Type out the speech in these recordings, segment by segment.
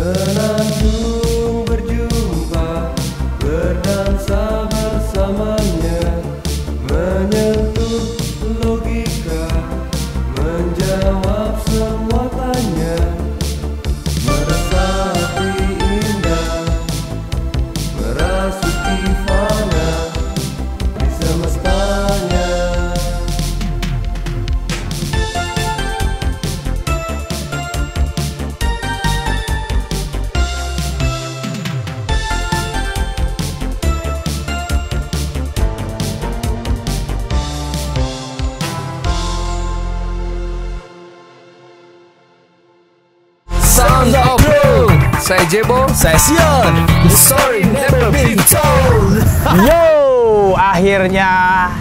Senandung berjumpa, berdansa bersamanya, menyentuh logika, menjawab semua tanya, meresapi indah, merasuki fana di semestanya. Sound of Room. Saya Jebo, saya Sion. The story never been told. Yo, akhirnya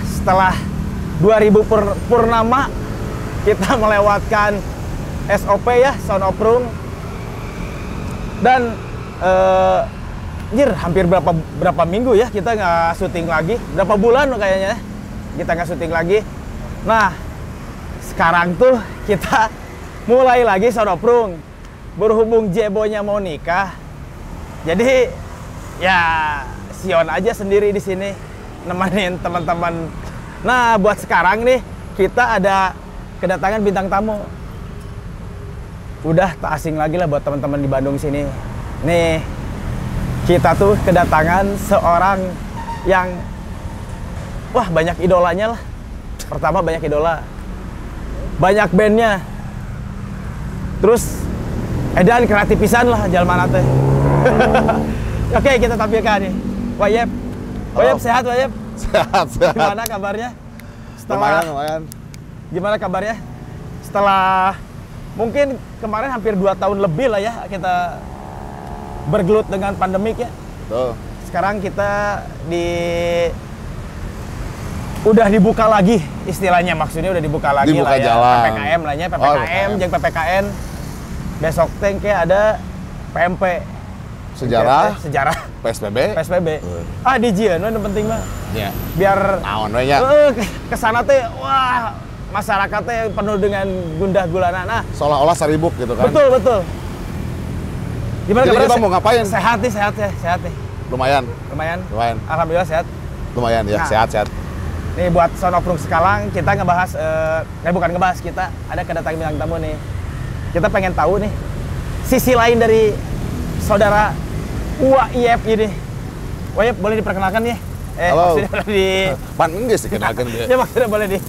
setelah 2000 purnama kita melewatkan SOP ya, Sound of Room. Dan hampir berapa minggu ya kita nggak syuting lagi, berapa bulan kayaknya kita nggak syuting lagi. Nah, sekarang tuh kita mulai lagi Sound of Room. Berhubung Jebonya mau nikah, jadi ya Sion aja sendiri di sini nemenin teman-teman. Nah, buat sekarang nih kita ada kedatangan bintang tamu. Udah tak asing lagi lah buat teman-teman di Bandung sini. Nih, kita tuh kedatangan seorang yang wah banyak idolanya lah. Pertama banyak idola, banyak bandnya. Terus edan kreatif pisan lah jalmana teh. Oke, kita tampilkan nih. Wayep. Wayep sehat, Wayep? Sehat. Gimana kabarnya? Lumayan. Gimana kabarnya? Setelah mungkin kemarin hampir 2 tahun lebih lah ya kita bergelut dengan pandemik ya. Tuh. Sekarang kita udah dibuka lagi istilahnya, maksudnya udah dibuka lagi Dibuka lah ya. jalan. PPKM lah ya, PPKM jeung PPKN. Besok teh kayak ada PMP. Sejarah, Sejarah PSBB. Di Jian yang penting mah. Ya. Biar Naon we nya. kesana teh wah masyarakat teh penuh dengan gundah gulana. Nah, Seolah-olah saribuk gitu kan. betul. Gimana Jadi kabarnya? kita mau ngapain? Sehat nih. Lumayan. Alhamdulillah sehat. Lumayan ya, Nah. sehat. Nih buat Sound of Room sekarang kita ngebahas, bukan ngebahas, kita ada kedatangan bintang tamu nih. Kita pengen tahu nih sisi lain dari saudara Wayep ini. Wayep boleh diperkenalkan ya? Halo. Maksudnya boleh di... Pan geus dikenalkeun dia. Ya maksudnya boleh di...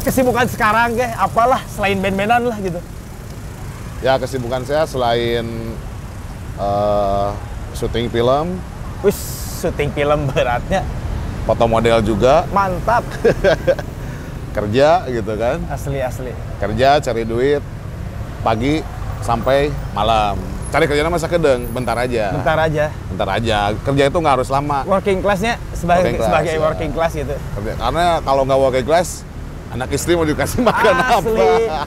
Kesibukan sekarang apalah selain band-bandan lah gitu. Ya, kesibukan saya selain syuting film, Wis, syuting film beratnya. foto model juga, Mantap. kerja gitu kan. Asli. Kerja, cari duit, pagi sampai malam. Cari kerjanya masa kedeng, bentar aja. Kerja itu nggak harus lama. Working class-nya sebagai ya. working class gitu. Karena kalau nggak working class, anak istri mau dikasih makan Asli. apa?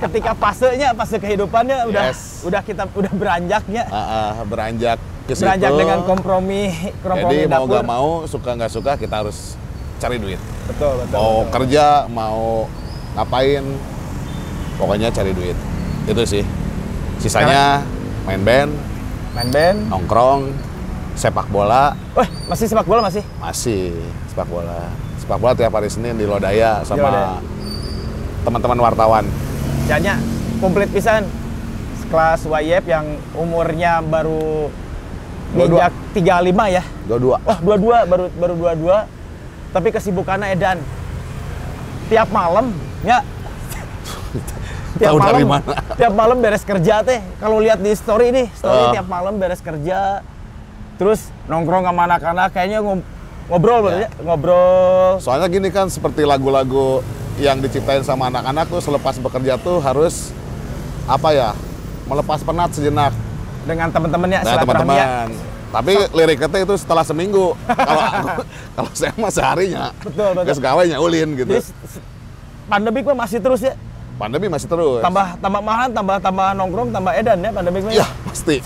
Ketika fase kehidupannya udah beranjaknya. Beranjak ke situ. Beranjak dengan kompromi Jadi mau dapur. nggak mau, suka nggak suka, kita harus cari duit. Betul. Mau kerja, mau ngapain, pokoknya cari duit. Itu sih. Sisanya main band, nongkrong, sepak bola. Wah, masih sepak bola masih? Masih sepak bola. Sepak bola tiap hari Senin di Lodaya sama Lodaya. teman-teman wartawan. Jadinya komplit pisan. Kelas Wayep yang umurnya baru 22. nginjak 35 ya. 22. Oh, 22 baru 22. Tapi kesibukannya edan. Tiap malam ya. Tahu dari mana? Tiap malam beres kerja teh. Kalau lihat di story nih, tiap malam beres kerja. Terus nongkrong sama anak-anak kayaknya ngobrol Ya. ngobrol. Soalnya gini kan, seperti lagu-lagu yang diciptain sama anak-anak tuh selepas bekerja tuh harus melepas penat sejenak Dengan teman-temannya dengan silaturahmi ya. teman-teman. Tapi liriknya itu setelah seminggu. Kalau saya mah seharinya. Betul. Geus gawe nya ulin gitu. Jadi pandemik mah masih terus ya. Pandemi masih terus. Tambah malahan tambah nongkrong, tambah edan ya pandemik mah. Iya, pasti.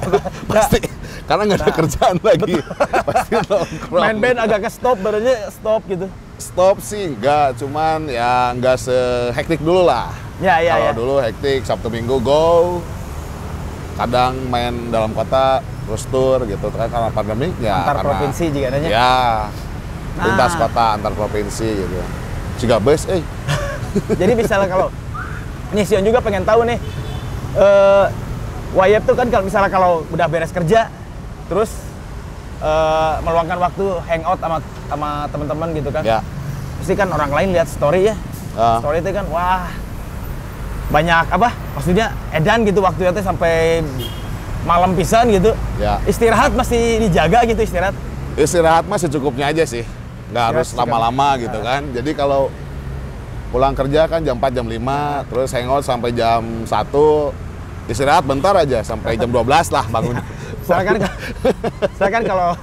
Pasti. Karena nggak ada kerjaan lagi. Pasti nongkrong. Main band agak ke stop, barunya stop gitu. Stop sih enggak, cuman ya enggak sehektik dulu lah. Ya. Kalau dulu hektik, Sabtu Minggu go. kadang main dalam kota terus tur gitu kan, karena pandemi ya, Antar karena provinsi juga nanya. ya lintas kota antar provinsi gitu. Juga bus Jadi misalnya kalau ini Sion juga pengen tahu nih, Wayep tuh kan kalau misalnya kalau udah beres kerja terus meluangkan waktu hangout sama teman-teman gitu kan. ya. Pasti kan orang lain lihat story ya. Story itu kan wah banyak apa? Maksudnya edan gitu waktunya tuh sampai malam pisan gitu. Ya. Istirahat masih dijaga gitu istirahat. Istirahat mah secukupnya aja sih, nggak harus lama-lama gitu kan. Jadi kalau pulang kerja kan jam 4, jam 5, terus hangout sampai jam 1, istirahat bentar aja sampai jam 12 lah bangun. Saya kan kalau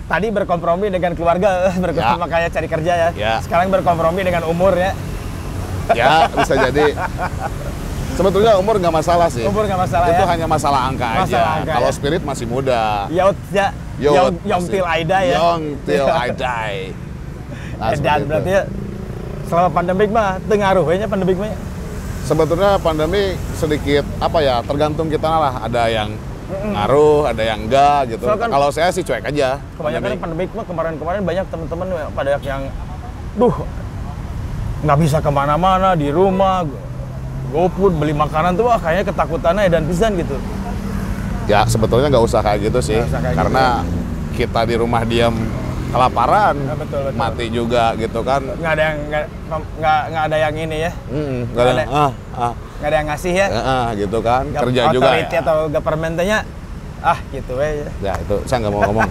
tadi berkompromi dengan keluarga, makanya cari kerja ya. Sekarang berkompromi dengan umur ya. Ya, bisa jadi. Sebetulnya umur nggak masalah sih. Umur nggak masalah itu ya. hanya masalah angka aja. Kalau ya. spirit masih muda. Young till I die ya. Young till I die. Nah, Dan berarti ya, selama pandemik mah tengaruhnya pandemik mah. Sebetulnya pandemi sedikit apa ya, tergantung kita lah. Ada yang ngaruh, ada yang enggak gitu. Kan, kalau saya sih cuek aja. Kebanyakan pandemik mah kemarin banyak teman-teman pada yang nggak bisa kemana-mana di rumah, GoFood beli makanan tuh kayaknya ketakutannya dan pisan gitu. Ya sebetulnya nggak usah kayak gitu sih, karena gitu. Kita di rumah diam kelaparan, ya, betul. Mati juga gitu kan. Nggak ada yang ini ya. Nggak ada yang ngasih ya. Gitu kan. Kerja juga. Authority atau government-nya gitu ya. Ya itu saya nggak mau ngomong.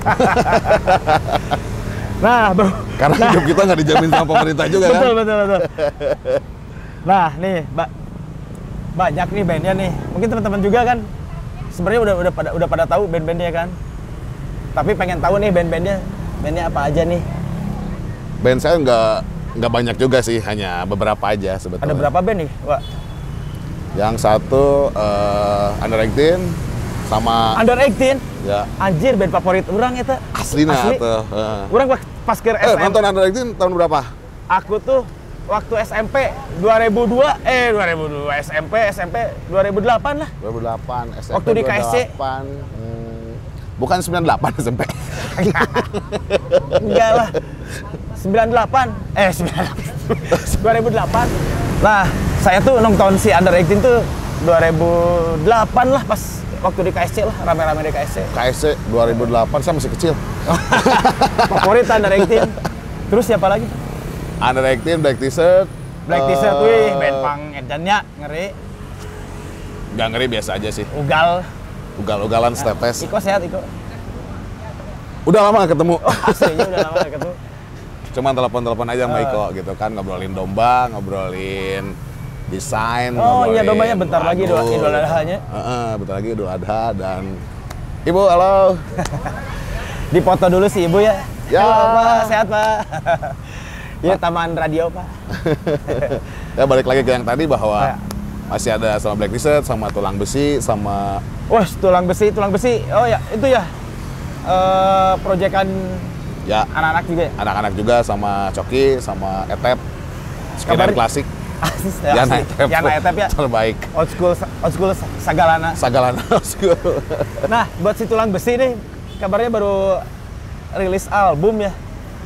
Nah, bro. Karena hidup kita nggak dijamin sama pemerintah juga kan. Betul. Nah, nih, banyak nih bandnya nih. Mungkin teman-teman juga kan sebenarnya udah pada tahu band-bandnya kan. Tapi pengen tahu nih bandnya apa aja nih. Band saya nggak banyak juga sih, hanya beberapa aja sebetulnya. Ada berapa band nih, Wak? Yang satu Under 18 sama Under 18? Ya. Anjir, band favorit orang itu. Asli. Orang pas ke SMP. Nonton Under 18 tahun berapa? Aku tuh waktu SMP 2002 SMP 2008 lah. 2008 SMP. Waktu di KSC. Bukan 98 SMP. Enggak lah. 2008. Nah, saya tuh nonton si Under 18 tuh 2008 lah pas waktu di KSC lah, rame-rame di KSC. KSC 2008, saya masih kecil. Favorit Under 18. Terus siapa lagi? Under 18, Black T-shirt. Black T-shirt wih, band punk edannya ngeri. Gak ngeri, biasa aja sih. Ugal-ugalan Ugal-ugalan stepes. Iko sehat, Iko. Udah lama gak ketemu. Aslinya udah lama gak ketemu. Cuman telepon-telepon aja sama Iko gitu kan, ngobrolin domba, ngobrolin desain. Oh iya, dombanya bentar lagi Idul Adha-nya. Bentar lagi Idul Adha dan Ibu, halo. Dipoto dulu sih Ibu ya. Ya. Halo, Pak, sehat Pak. Ya, taman radio Pak. Ya balik lagi ke yang tadi bahwa masih ada sama Black T-shirt, sama tulang besi, sama... Wah, tulang besi. Oh ya, itu ya. Proyekan ya anak-anak juga ya? Anak-anak juga, sama Coki, sama Etep. Skenario klasik. Yana Etep ya? Terbaik. Old school Sagalana old school. Nah, buat si tulang besi nih, kabarnya baru rilis album ya?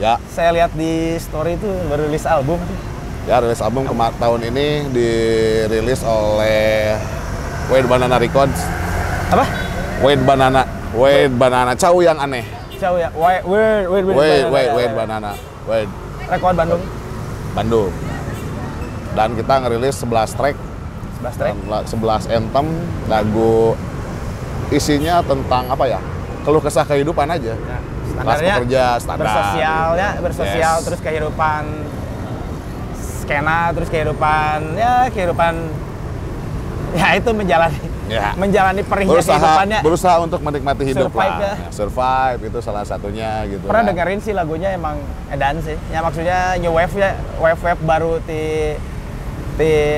Ya. Saya lihat di story itu baru rilis album. Ya, rilis album tahun ini dirilis oleh Wade Banana Records. Apa? Wade Banana, Cau yang aneh. Cau ya? Wade Banana. Wade. Record Bandung. Dan kita ngerilis 11 track. 11 anthem, lagu isinya tentang apa ya? Keluh kesah kehidupan aja. Ya, kelas pekerja, standar. Bersosial, terus kehidupan skena, terus kehidupan ya itu menjalani perihnya kehidupannya. Berusaha untuk menikmati hidup survive lah. Ya. Survive itu salah satunya gitu. Pernah dengerin sih lagunya, emang edan sih. Ya maksudnya new wave ya, wave baru di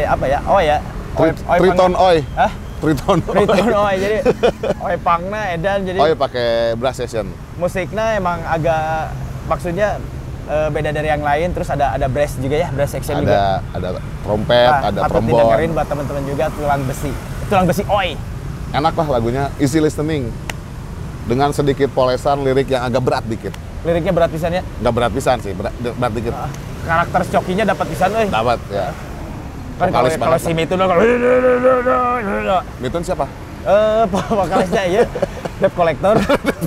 apa ya? Oh ya. Triton Oi. Hah? Triton Oi. Jadi Oi pangna edan, jadi Oi pakai brass session. Musiknya emang agak maksudnya beda dari yang lain, terus ada brass juga ya, brass section juga. Ada trompet, ada trombon. Patut didengerin buat teman-teman juga, tulang besi Oi. enak lah lagunya, easy listening. Dengan sedikit polesan lirik yang agak berat dikit. Liriknya berat pisan ya. Nggak berat pisan sih, berat dikit. Karakter cokinya dapat pisan euy. Dapat ya. Kan kalau Vokalis si banget. Mitun kalau Mitun siapa? vokalisnya ya debt collector.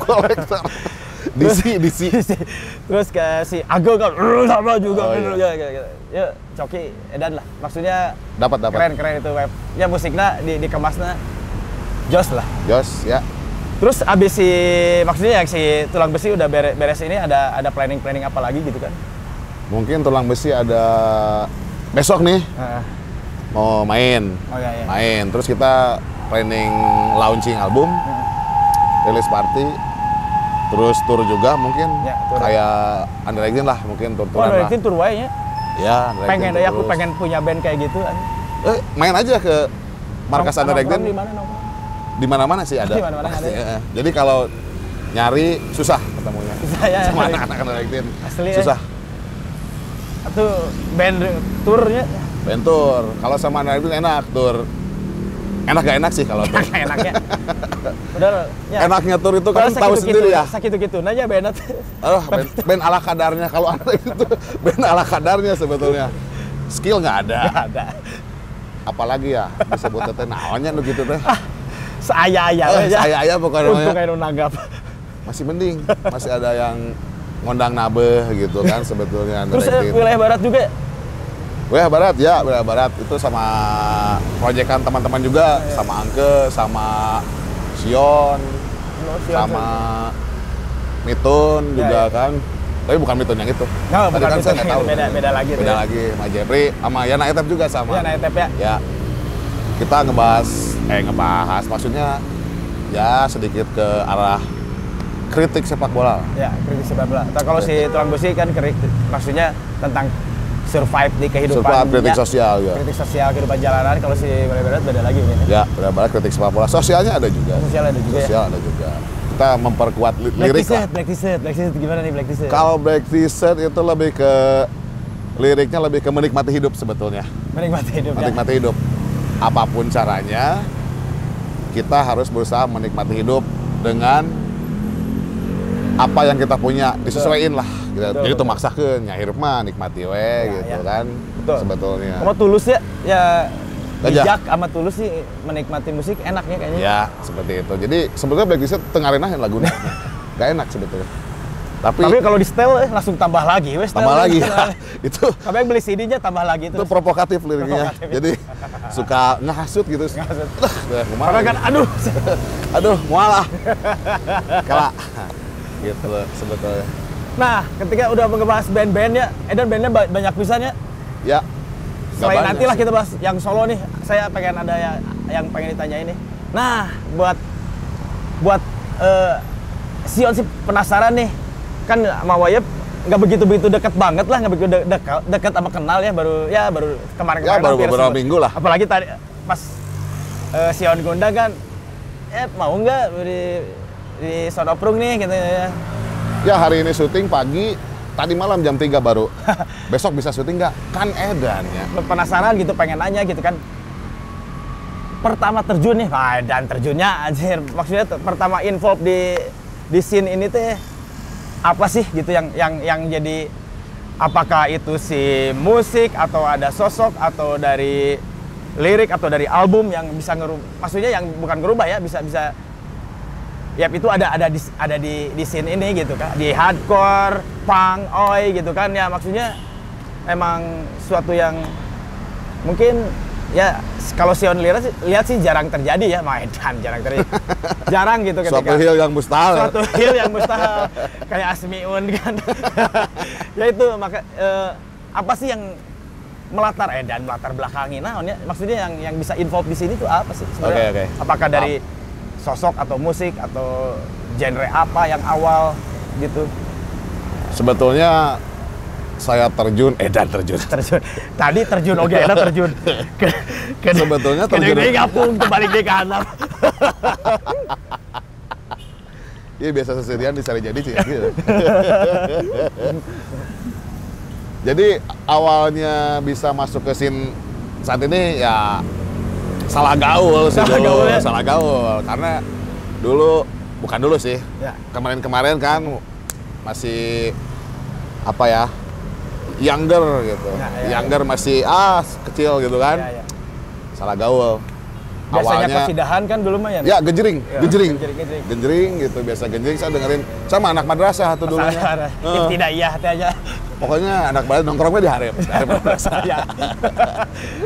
Kolektor. DC. Terus ke si Ago kan sama juga Oh, gitu. iya. Ya coki edan lah. Maksudnya Dapat. keren itu web. Ya musiknya dikemasnya jos lah. Jos ya. Terus abis si maksudnya yang si Tulang Besi udah beres ini ada planning apa lagi gitu kan? Mungkin Tulang Besi ada besok nih mau main. Oh iya. Main. Terus kita planning launching album, release party, terus tour juga mungkin. Ya, tour. Kayak Underagin lah mungkin Oh, tour-touran lah. Underagin tour wae ya. Ya, Underagin Pengen deh aku terus. pengen punya band kayak gitu kan. Main aja ke markas Nongkrong Underagin. di mana nongkrong? Di mana-mana sih ada. Di mana-mana Pasti, ada. Jadi kalau nyari susah ketemunya. Saya Sama anak-anak Underagin. Asli, Susah. Itu band turnya Band tour. Kalau sama Underagin enak tour. Enak gak enak sih kalau tour. enaknya. Udah ya. Enaknya tour itu kan Padahal tahu sakitu-kitu, sendiri ya. Sakitu-kitu aja bandnya. Band ala kadarnya kalau ada itu band ala kadarnya sebetulnya. Skill nggak ada. Nggak ada. Apalagi ya disebut teh naonnya nu gitu teh. Seaya-aya aja. Saya bukan Untuk namanya. kayak nu nanggap. Masih mending, masih ada yang ngondang nabeh gitu kan sebetulnya. Terus Underagin. wilayah barat juga. Wilayah Barat itu sama proyekan teman-teman juga, sama Angke, sama Sion, sama Mitun juga Ya. kan. Tapi bukan Mitun yang itu. Nggak, Tadi bukan kan Mitun saya nggak yang tahu. itu, beda lagi tuh Beda ya. lagi, sama Jepri, sama Yana Etep juga sama. Iya, Naitep ya. Ya, kita ngebahas, maksudnya ya sedikit ke arah kritik sepak bola. Ya, kritik sepak bola. Nah, kalau si Tulang Besi kan maksudnya tentang survive di kehidupan. Survive, kritik ya. sosial ya. Kritik sosial kehidupan jalanan. Kalau si wilayah barat beda lagi ini. Ya, benar-benar kritik sepak bola. Sosialnya ada juga. Sosial ada juga ya. Sosial ada juga. Kita memperkuat lirik lah. Black T-shirt gimana nih Black T-shirt? Kalau Black T-shirt itu lebih ke liriknya lebih ke menikmati hidup sebetulnya. Menikmati hidup ya. Menikmati hidup. Apapun caranya, kita harus berusaha menikmati hidup dengan apa yang kita punya, disesuaiin lah. Betul, Jadi betul. tuh maksakeun nya hirup mah nikmati we gitu ya. kan. Betul. Sebetulnya. Kamu tulus ya? Ya Gajah. bijak sama tulus sih menikmati musik enaknya kayaknya. Ya, seperti itu. Jadi sebetulnya Black T-shirt tengarenahin lagunya. Gak enak sebetulnya. Tapi kalau di setel langsung tambah lagi wes. tambah lagi ya. Itu Kamu yang beli CD-nya tambah lagi itu terus. provokatif liriknya. Provokatif. Jadi suka ngehasut gitu. Ngehasut. Udah, kumaha Karena kan ya? aduh. Mualah. Kalah. Gitu loh sebetulnya. Nah, ketika udah ngebahas band-band ya, dan bandnya banyak pisan ya. Ya. Nggak Selain banyak nanti lah sih. kita bahas yang solo nih. Saya pengen ada yang pengen ditanya ini. Nah, buat Sion sih penasaran nih. Kan sama Wayep nggak begitu dekat banget lah, nggak begitu dekat sama kenal ya, baru kemarin Ya, baru hampir beberapa sempat. minggu lah. Apalagi tadi pas Sion ngundang kan, mau nggak di Sonoprung nih gitu ya. Ya hari ini syuting pagi, tadi malam jam 3 baru. Besok bisa syuting nggak? Kan edan ya. Penasaran gitu, pengen nanya gitu kan. Pertama terjun nih, dan terjunnya anjir. Maksudnya pertama involve di scene ini teh apa sih gitu yang jadi, apakah itu si musik atau ada sosok atau dari lirik atau dari album yang bisa maksudnya yang bukan ngerubah ya, bisa ya itu ada di scene ini gitu kan, di hardcore, punk, oi gitu kan ya, maksudnya emang suatu yang mungkin ya kalau Sion lihat sih jarang terjadi ya, Maedan jarang terjadi. Jarang gitu ketika Suatu hal yang mustahil. suatu hal yang mustahil kayak Asmiun kan. Ya itu apa sih yang melatar belakangi naonnya, maksudnya yang bisa involve di sini tuh apa sih sebenarnya? Oke. Apakah dari sosok atau musik atau genre apa yang awal gitu? Sebetulnya saya terjun. Tadi terjun oke, ada terjun ke Sebetulnya ke terjun. deui gapung terbalik di kanan. Iya biasa seserian disari jadi sih. Gitu. Jadi awalnya bisa masuk ke scene saat ini ya salah gaul sih Salah dulu. gaul ya? Salah gaul. Karena dulu, bukan dulu sih. Ya. Kemarin-kemarin kan masih apa ya? Younger gitu. Ya. Younger masih kecil gitu kan. Ya. Salah gaul. Biasanya kesidahan kan dulu mah ya. Ya, genjering. Genjering. Genjering gitu, biasa genjering. Saya dengerin sama anak madrasah tuh dulunya. Tidak iya hati aja. Pokoknya anak madrasah nongkrongnya di harem madrasah. Ya.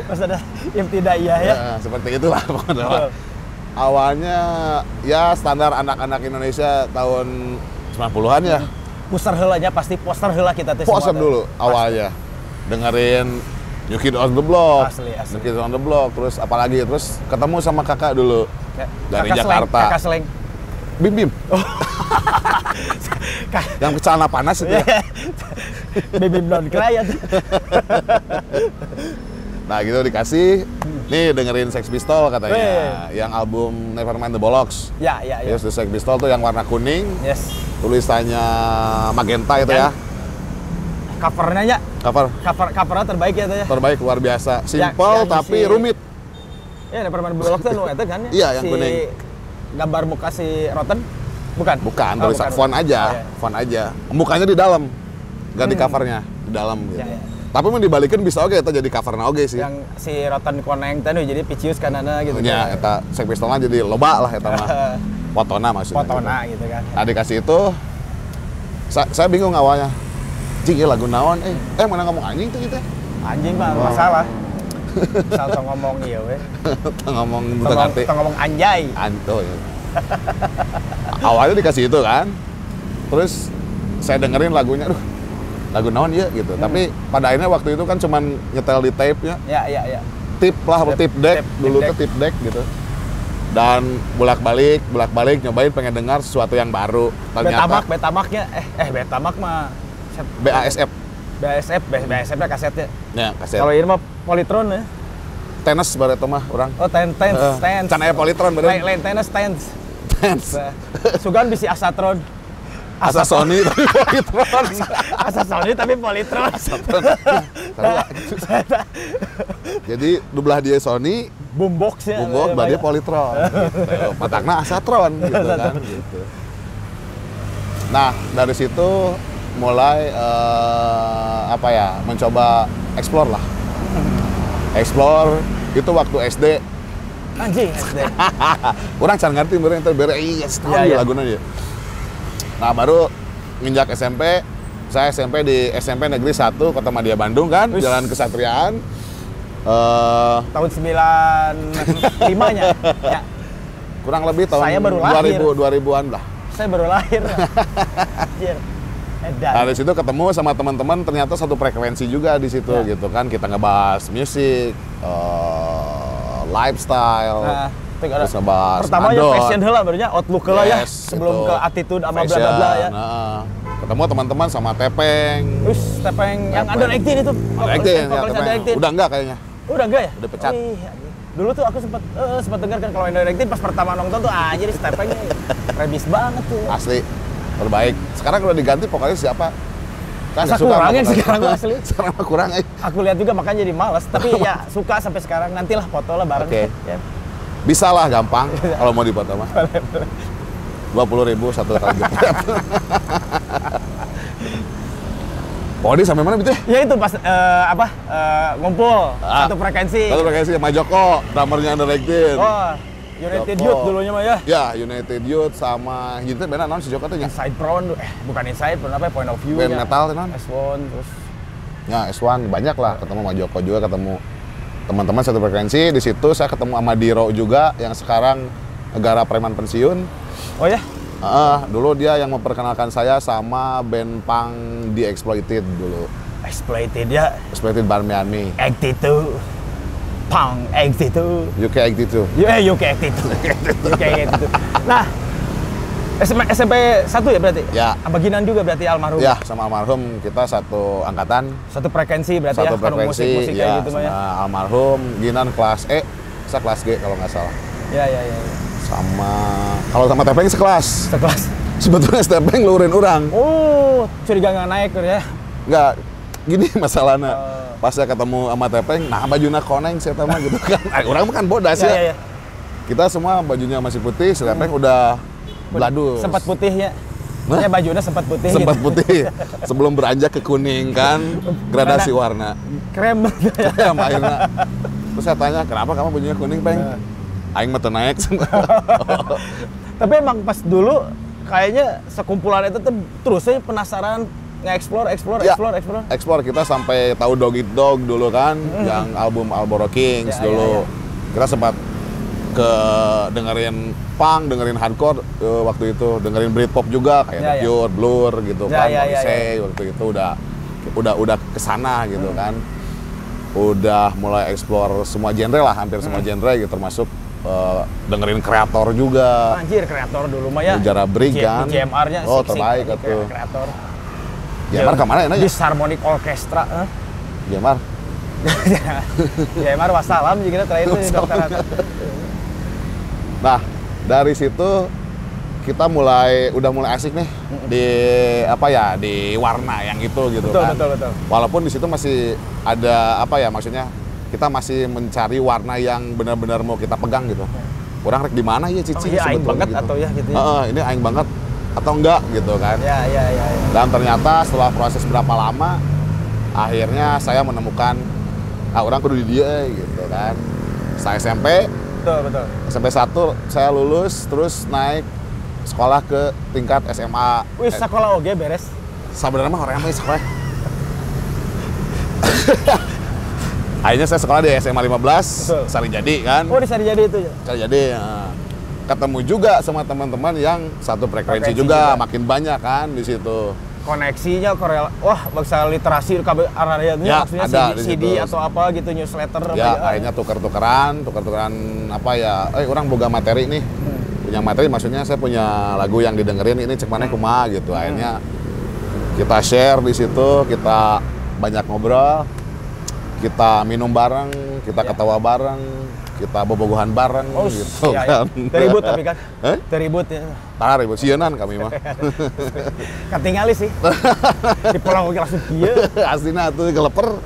Pas ada yang tidak iya ya. Ya, seperti itulah pokoknya. Betul. Awalnya ya standar anak-anak Indonesia tahun 90-an ya. Poster heulanya pasti poster heula kita teh. Poster semua dulu teh. awalnya. Dengerin New Kid on the Block. Asli. New Kid on the Block, terus apalagi terus ketemu sama kakak dulu Ya. dari Kakak Jakarta. Kakak Seleng. Bim Bim. Yang celana panas itu ya. Bibim non klien. Nah gitu dikasih, nih dengerin Sex Pistol katanya, yang album Nevermind the Bollocks. Ya. Yes, the Sex Pistol tuh yang warna kuning, Yes. tulisannya magenta itu ya. Covernya ya. Covernya terbaik ya teh ya. Terbaik, luar biasa, simple yang tapi isi- rumit. Ya, Nevermind Bullock tuh nu eta kan ya. Iya, yang kuning. Gambar muka si Rotten. Bukan. Bukan, Oh, tulisan bukan. font aja, Oh, iya. font aja. Mukanya di dalam, nggak di covernya, di dalam gitu. Ya. Tapi mau dibalikin bisa oke, itu jadi covernya oke sih. Yang si Rotten koneng teh nu jadi picius kanana gitu. Ya, eta Sex Pistolnya jadi loba lah eta mah. Fotona maksudnya. Fotona gitu kan. Nah dikasih itu, saya bingung awalnya. Cing, ya lagu naon, mana ngomong anjing tuh kita? Anjing mah masalah. Misal tong ngomong ieu we. Ngomong tentang hati. Tong ngomong anjay. Anto ya. Awalnya dikasih itu kan, terus saya dengerin lagunya, aduh lagu naon ya gitu. Tapi pada akhirnya waktu itu kan cuman nyetel di tape-nya, Ya. tip lah, tip deck, Tip dulu deck. tuh tip deck gitu. Dan bolak-balik nyobain pengen dengar sesuatu yang baru. Ternyata Betamaknya Betamak mah BASF, BASF-nya kasetnya. ya kaset. Kalau ini mah Polytron ya. Tenes baru itu mah orang. Oh, Tense. Can aya Polytron bener. Lain Tense. Tense. Sugan bisi Asatron. Asa Sony tapi Polytron. Asa Sony tapi Polytron. Jadi belah dia Sony, Boombox ya. Boombox, belah dia Polytron. Gitu. Patakna Asatron gitu kan. Gitu. Nah dari situ mulai mencoba explore lah. Explore itu waktu SD. Anjing SD. Orang can ngerti bener ente bere sekali Iya. laguna dia. Nah, baru nginjak SMP, saya SMP di SMP Negeri 1 Kota Madia Bandung kan, Uish. Jalan Kesatriaan. Tahun 95-nya. Ya, Kurang lebih tahun Saya baru lahir. 2000-an lah. saya baru lahir. Anjir. Edan. Nah, dari situ ketemu sama teman-teman, ternyata satu frekuensi juga di situ Ya. gitu kan. Kita ngebahas musik, lifestyle, Nah, itu ada- terus ngebahas pertamanya adon. fashion heula barunya outlook heula ya Yes, sebelum gitu. ke attitude sama bla Fashion, bla bla ya. nah. Ketemu teman-teman sama Tepeng. Terus Tepeng yang Tepeng. ada acting itu. Ada acting, ya, Vokalis ada Tepeng. acting. Udah enggak kayaknya. Udah enggak ya? Udah pecat. Oh, iya. Dulu tuh aku sempat dengar kan kalau yang ada acting pas pertama nonton tuh anjir si Tepeng ini rebis banget tuh. Asli terbaik. Sekarang udah diganti vokalis siapa? Kan Asa nggak suka kurangin sama vokalis. sekarang mah asli. Sekarang mah kurang Aku lihat juga makanya jadi malas, tapi ya suka sampai sekarang. Nantilah foto lah bareng. Oke. Ya. Bisa lah gampang kalau mau difoto mah. 20.000 satu kali jepret. Podi sampai mana gitu ya? Ya itu pas ngumpul Ah. satu frekuensi. Satu frekuensi sama Joko, drummernya Underacted. Oh, United Joko. Youth dulunya mah ya. Ya, United Youth sama itu benar non si Joko tuh nya. Inside Prawn, bukan Inside Prawn, apa ya, Point of View Band metal tuh, non? S1 terus Ya, S1 banyak lah, ketemu sama Joko juga, ketemu teman-teman satu frekuensi. Di situ saya ketemu sama Diro juga yang sekarang negara preman pensiun. oh ya, Dulu dia yang memperkenalkan saya sama band punk The Exploited dulu. Exploited ya, Exploited Barmiani. Actitude, Punk Actitude, UK Actitude. UK Actitude, UK Actitude. Nah, SMP 1 ya berarti? Ya. Abaginan juga berarti almarhum? Ya, sama almarhum kita satu angkatan, Satu frekuensi berarti satu ya, kalau frekuensi. musik-musik kayak Ya, gitu mah ya? sama almarhum Ginan kelas E, saya kelas G kalau nggak salah. Ya. Sama kalau sama Tepeng sekelas. Sekelas. Sebetulnya Tepeng lurin orang. Oh, curiga nggak naik ya? Nggak, gini masalahnya. Pas saya ketemu sama Tepeng, nah bajunya koneng saya mah gitu kan. Orang kan bodas ya. Iya. Kita semua bajunya masih putih, si Tepeng udah beladus. Sempat putihnya. Nah? Ya bajunya sempat putih. Sempat gitu. putih. Sebelum beranjak ke kuning kan, gradasi warna. Krem. Krem akhirnya. Terus saya tanya, kenapa kamu bajunya kuning, Peng? Aing mah teu naik. Tapi emang pas dulu kayaknya sekumpulan itu tuh terusnya penasaran nge-explore. Ya, explore kita sampai tahu Dog Eat Dog dulu kan, yang album Marlboro Kings Ya, dulu. ya. Kita sempat ke dengerin punk, dengerin hardcore waktu itu, dengerin Britpop juga kayak Ya, The ya. Cure, Blur gitu Ya, kan, ya, ya, Morrissey waktu itu udah kesana gitu kan. Udah mulai explore semua genre lah, hampir semua genre gitu, termasuk dengerin kreator juga. Anjir, kreator dulu mah ya. Ujara Brig kan. JMR-nya Oh, terbaik itu. Kreator. JMR kemana ya? Disharmonic Orchestra. JMR. JMR wassalam juga terakhir itu dokter. Nah, dari situ kita udah mulai asik nih di di warna yang itu gitu kan. Betul. Walaupun di situ masih ada maksudnya kita masih mencari warna yang benar-benar mau kita pegang gitu. Kurang rek di mana ya Cici Iya, aing banget gitu. atau ya gitu ya. Ini aing banget atau enggak gitu kan. Ya. Dan ternyata setelah proses berapa lama akhirnya saya menemukan orang kudu di dia gitu kan. Saya SMP Betul. SMP 1 saya lulus, terus naik sekolah ke tingkat SMA. Wih, sekolah oge beres. Sebenarnya mah orang sekolah. Akhirnya saya sekolah di SMA 15, Betul. Sarijadi kan. Oh, di Sarijadi itu ya. Sarijadi. Ketemu juga sama teman-teman yang satu frekuensi juga, makin banyak kan di situ. Koneksinya wah bangsa literasi arahnya Ya, maksudnya ada di CD situ. atau apa gitu, newsletter Ya, akhirnya tuker-tukeran orang boga materi nih. Punya materi maksudnya saya punya lagu yang didengerin ini cek mana kumaha gitu. Akhirnya kita share di situ, kita banyak ngobrol, kita minum bareng, kita ketawa bareng, kita bobogohan bareng gitu kan. Teribut tapi kan. Teribut ya. Tar ribut sieunnan kami mah. Katingali sih. Di pulang oge langsung kieu. Aslinya tuh geleper.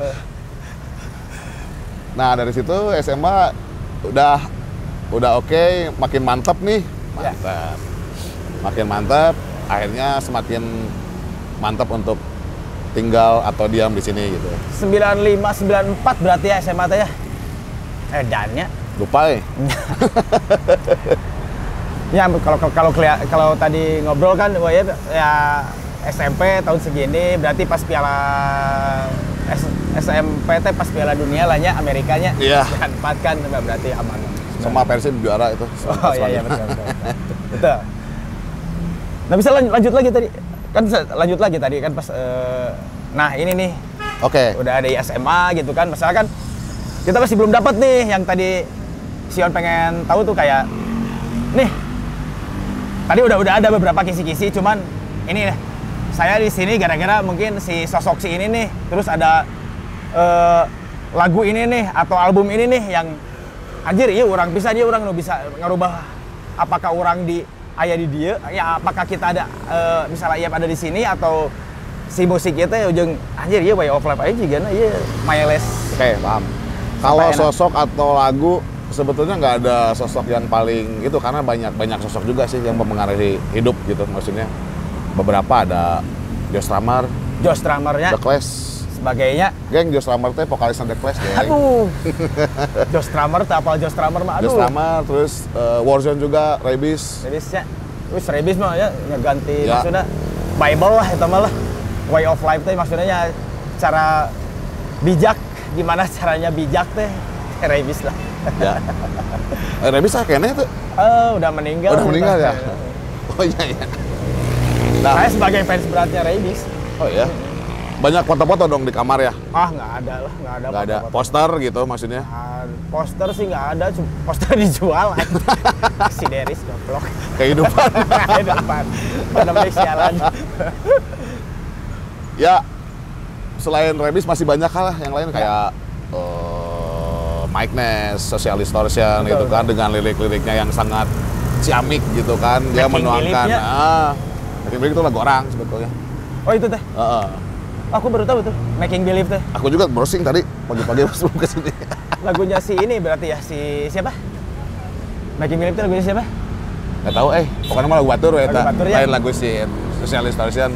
Nah, dari situ SMA udah oke, makin mantap nih. Mantap. Makin mantap, akhirnya semakin mantap untuk tinggal atau diam di sini gitu. 95 94 berarti ya SMA teh ya. Dannya Lupa ya? Ya kalau tadi ngobrol kan ya SMP tahun segini berarti pas piala SMP teh pas piala dunia lah nya Amerikanya. Iya. 94 kan berarti aman. Sama Persib juara itu. Oh iya betul. Betul. Nah bisa lanjut lagi tadi. Lanjut lagi tadi kan pas nah ini nih. Oke. Udah ada SMA gitu kan. Masalah kan kita masih belum dapat nih yang tadi Sion pengen tahu tuh kayak nih. Tadi udah ada beberapa kisi-kisi, cuman ini nih, saya di sini gara-gara mungkin si sosok si ini nih, terus ada lagu ini nih atau album ini nih yang anjir iya orang bisa ngerubah apakah orang di aya di dia ya apakah kita ada misalnya ada di sini atau si musik itu ujung anjir iya way of life aja juga nah iya Myles. Oke, paham. Kalau sosok atau lagu sebetulnya nggak ada sosok yang paling itu karena banyak sosok juga sih yang mempengaruhi hidup gitu maksudnya. Beberapa ada Josh Strummer-nya, The Clash sebagainya. Geng Josh Strummer teh vokalisnya The Clash geng. Aduh. Josh Strummer teh apal Josh Strummer mah aduh. Josh Strummer terus Warzone juga Rabies. Rabiesnya. Wis Rabies mah ya ganti ya. Maksudnya Bible lah itu mah lah. Way of life teh maksudnya ya cara bijak gimana caranya bijak teh Rabies lah. Ya. Rabies kayaknya tuh. Udah meninggal. Udah meninggal ya. Oh iya. Nah, saya sebagai fans beratnya Rabies. Oh iya. Banyak foto-foto dong di kamar ya? Nggak ada lah, nggak ada. Nggak ada poster gitu maksudnya? Poster sih nggak ada, poster dijual aja. Si Deris goblok. Kehidupan. Pada sialan. Ya, selain Rabies masih banyak lah yang lain kayak Mike Ness, Social Distortion gitu kan dengan lirik-liriknya yang sangat ciamik gitu kan. Dia menuangkan Making Believe itu lagu orang sebetulnya. Oh itu teh? Aku baru tahu tuh, Making Believe tuh. Aku juga browsing tadi pagi-pagi sebelum ke sini. Lagunya si ini berarti ya, si siapa? Making Believe tuh lagunya siapa? Nggak tahu, pokoknya mah lagu batur ya, Lagu batur, ya. lain lagu si Social Distortion.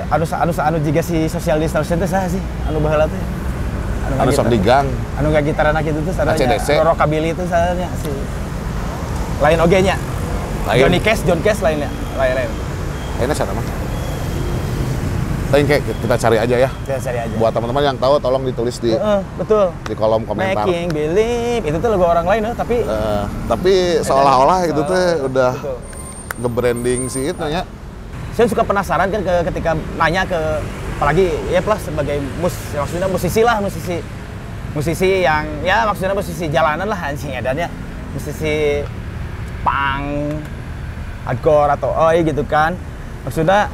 Anu jika si Social Distortion itu saya sih, anu baheula teh. Anu sok di gang. Anu gak gitaran gitu tuh sadanya. ACDC. Rockabilly itu sadanya si. Lain oge nya. Lain. John Cash lainnya. Lain. Kayaknya siapa mah? Tapi kayak kita cari aja ya. Kita cari aja. Buat teman-teman yang tahu tolong ditulis di betul. di kolom komentar. Making Believe itu tuh lagu orang lain Tapi seolah-olah itu tuh udah betul. nge-branding si itu ya. Saya suka penasaran kan ketika nanya ke apalagi ya plus sebagai maksudnya musisi yang ya maksudnya musisi jalanan lah anjing edannya, musisi punk, hardcore atau gitu kan. Maksudnya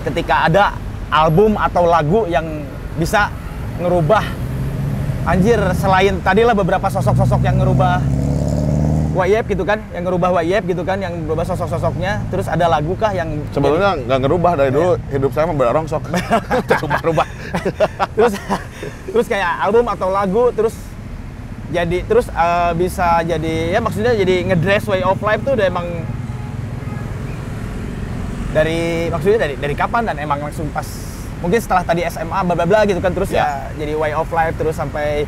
ketika ada album atau lagu yang bisa ngerubah anjir selain tadilah beberapa sosok-sosok yang ngerubah Wayep gitu kan, yang ngerubah Wayep gitu kan, yang berubah sosok-sosoknya, terus ada lagu kah yang sebenarnya nggak ngerubah dari dulu hidup saya mah berongsok. Rubah. terus kayak album atau lagu terus bisa jadi ya maksudnya jadi ngedress way of life tuh udah emang dari kapan dan emang langsung pas mungkin setelah tadi SMA bla bla bla gitu kan terus ya jadi way of life terus sampai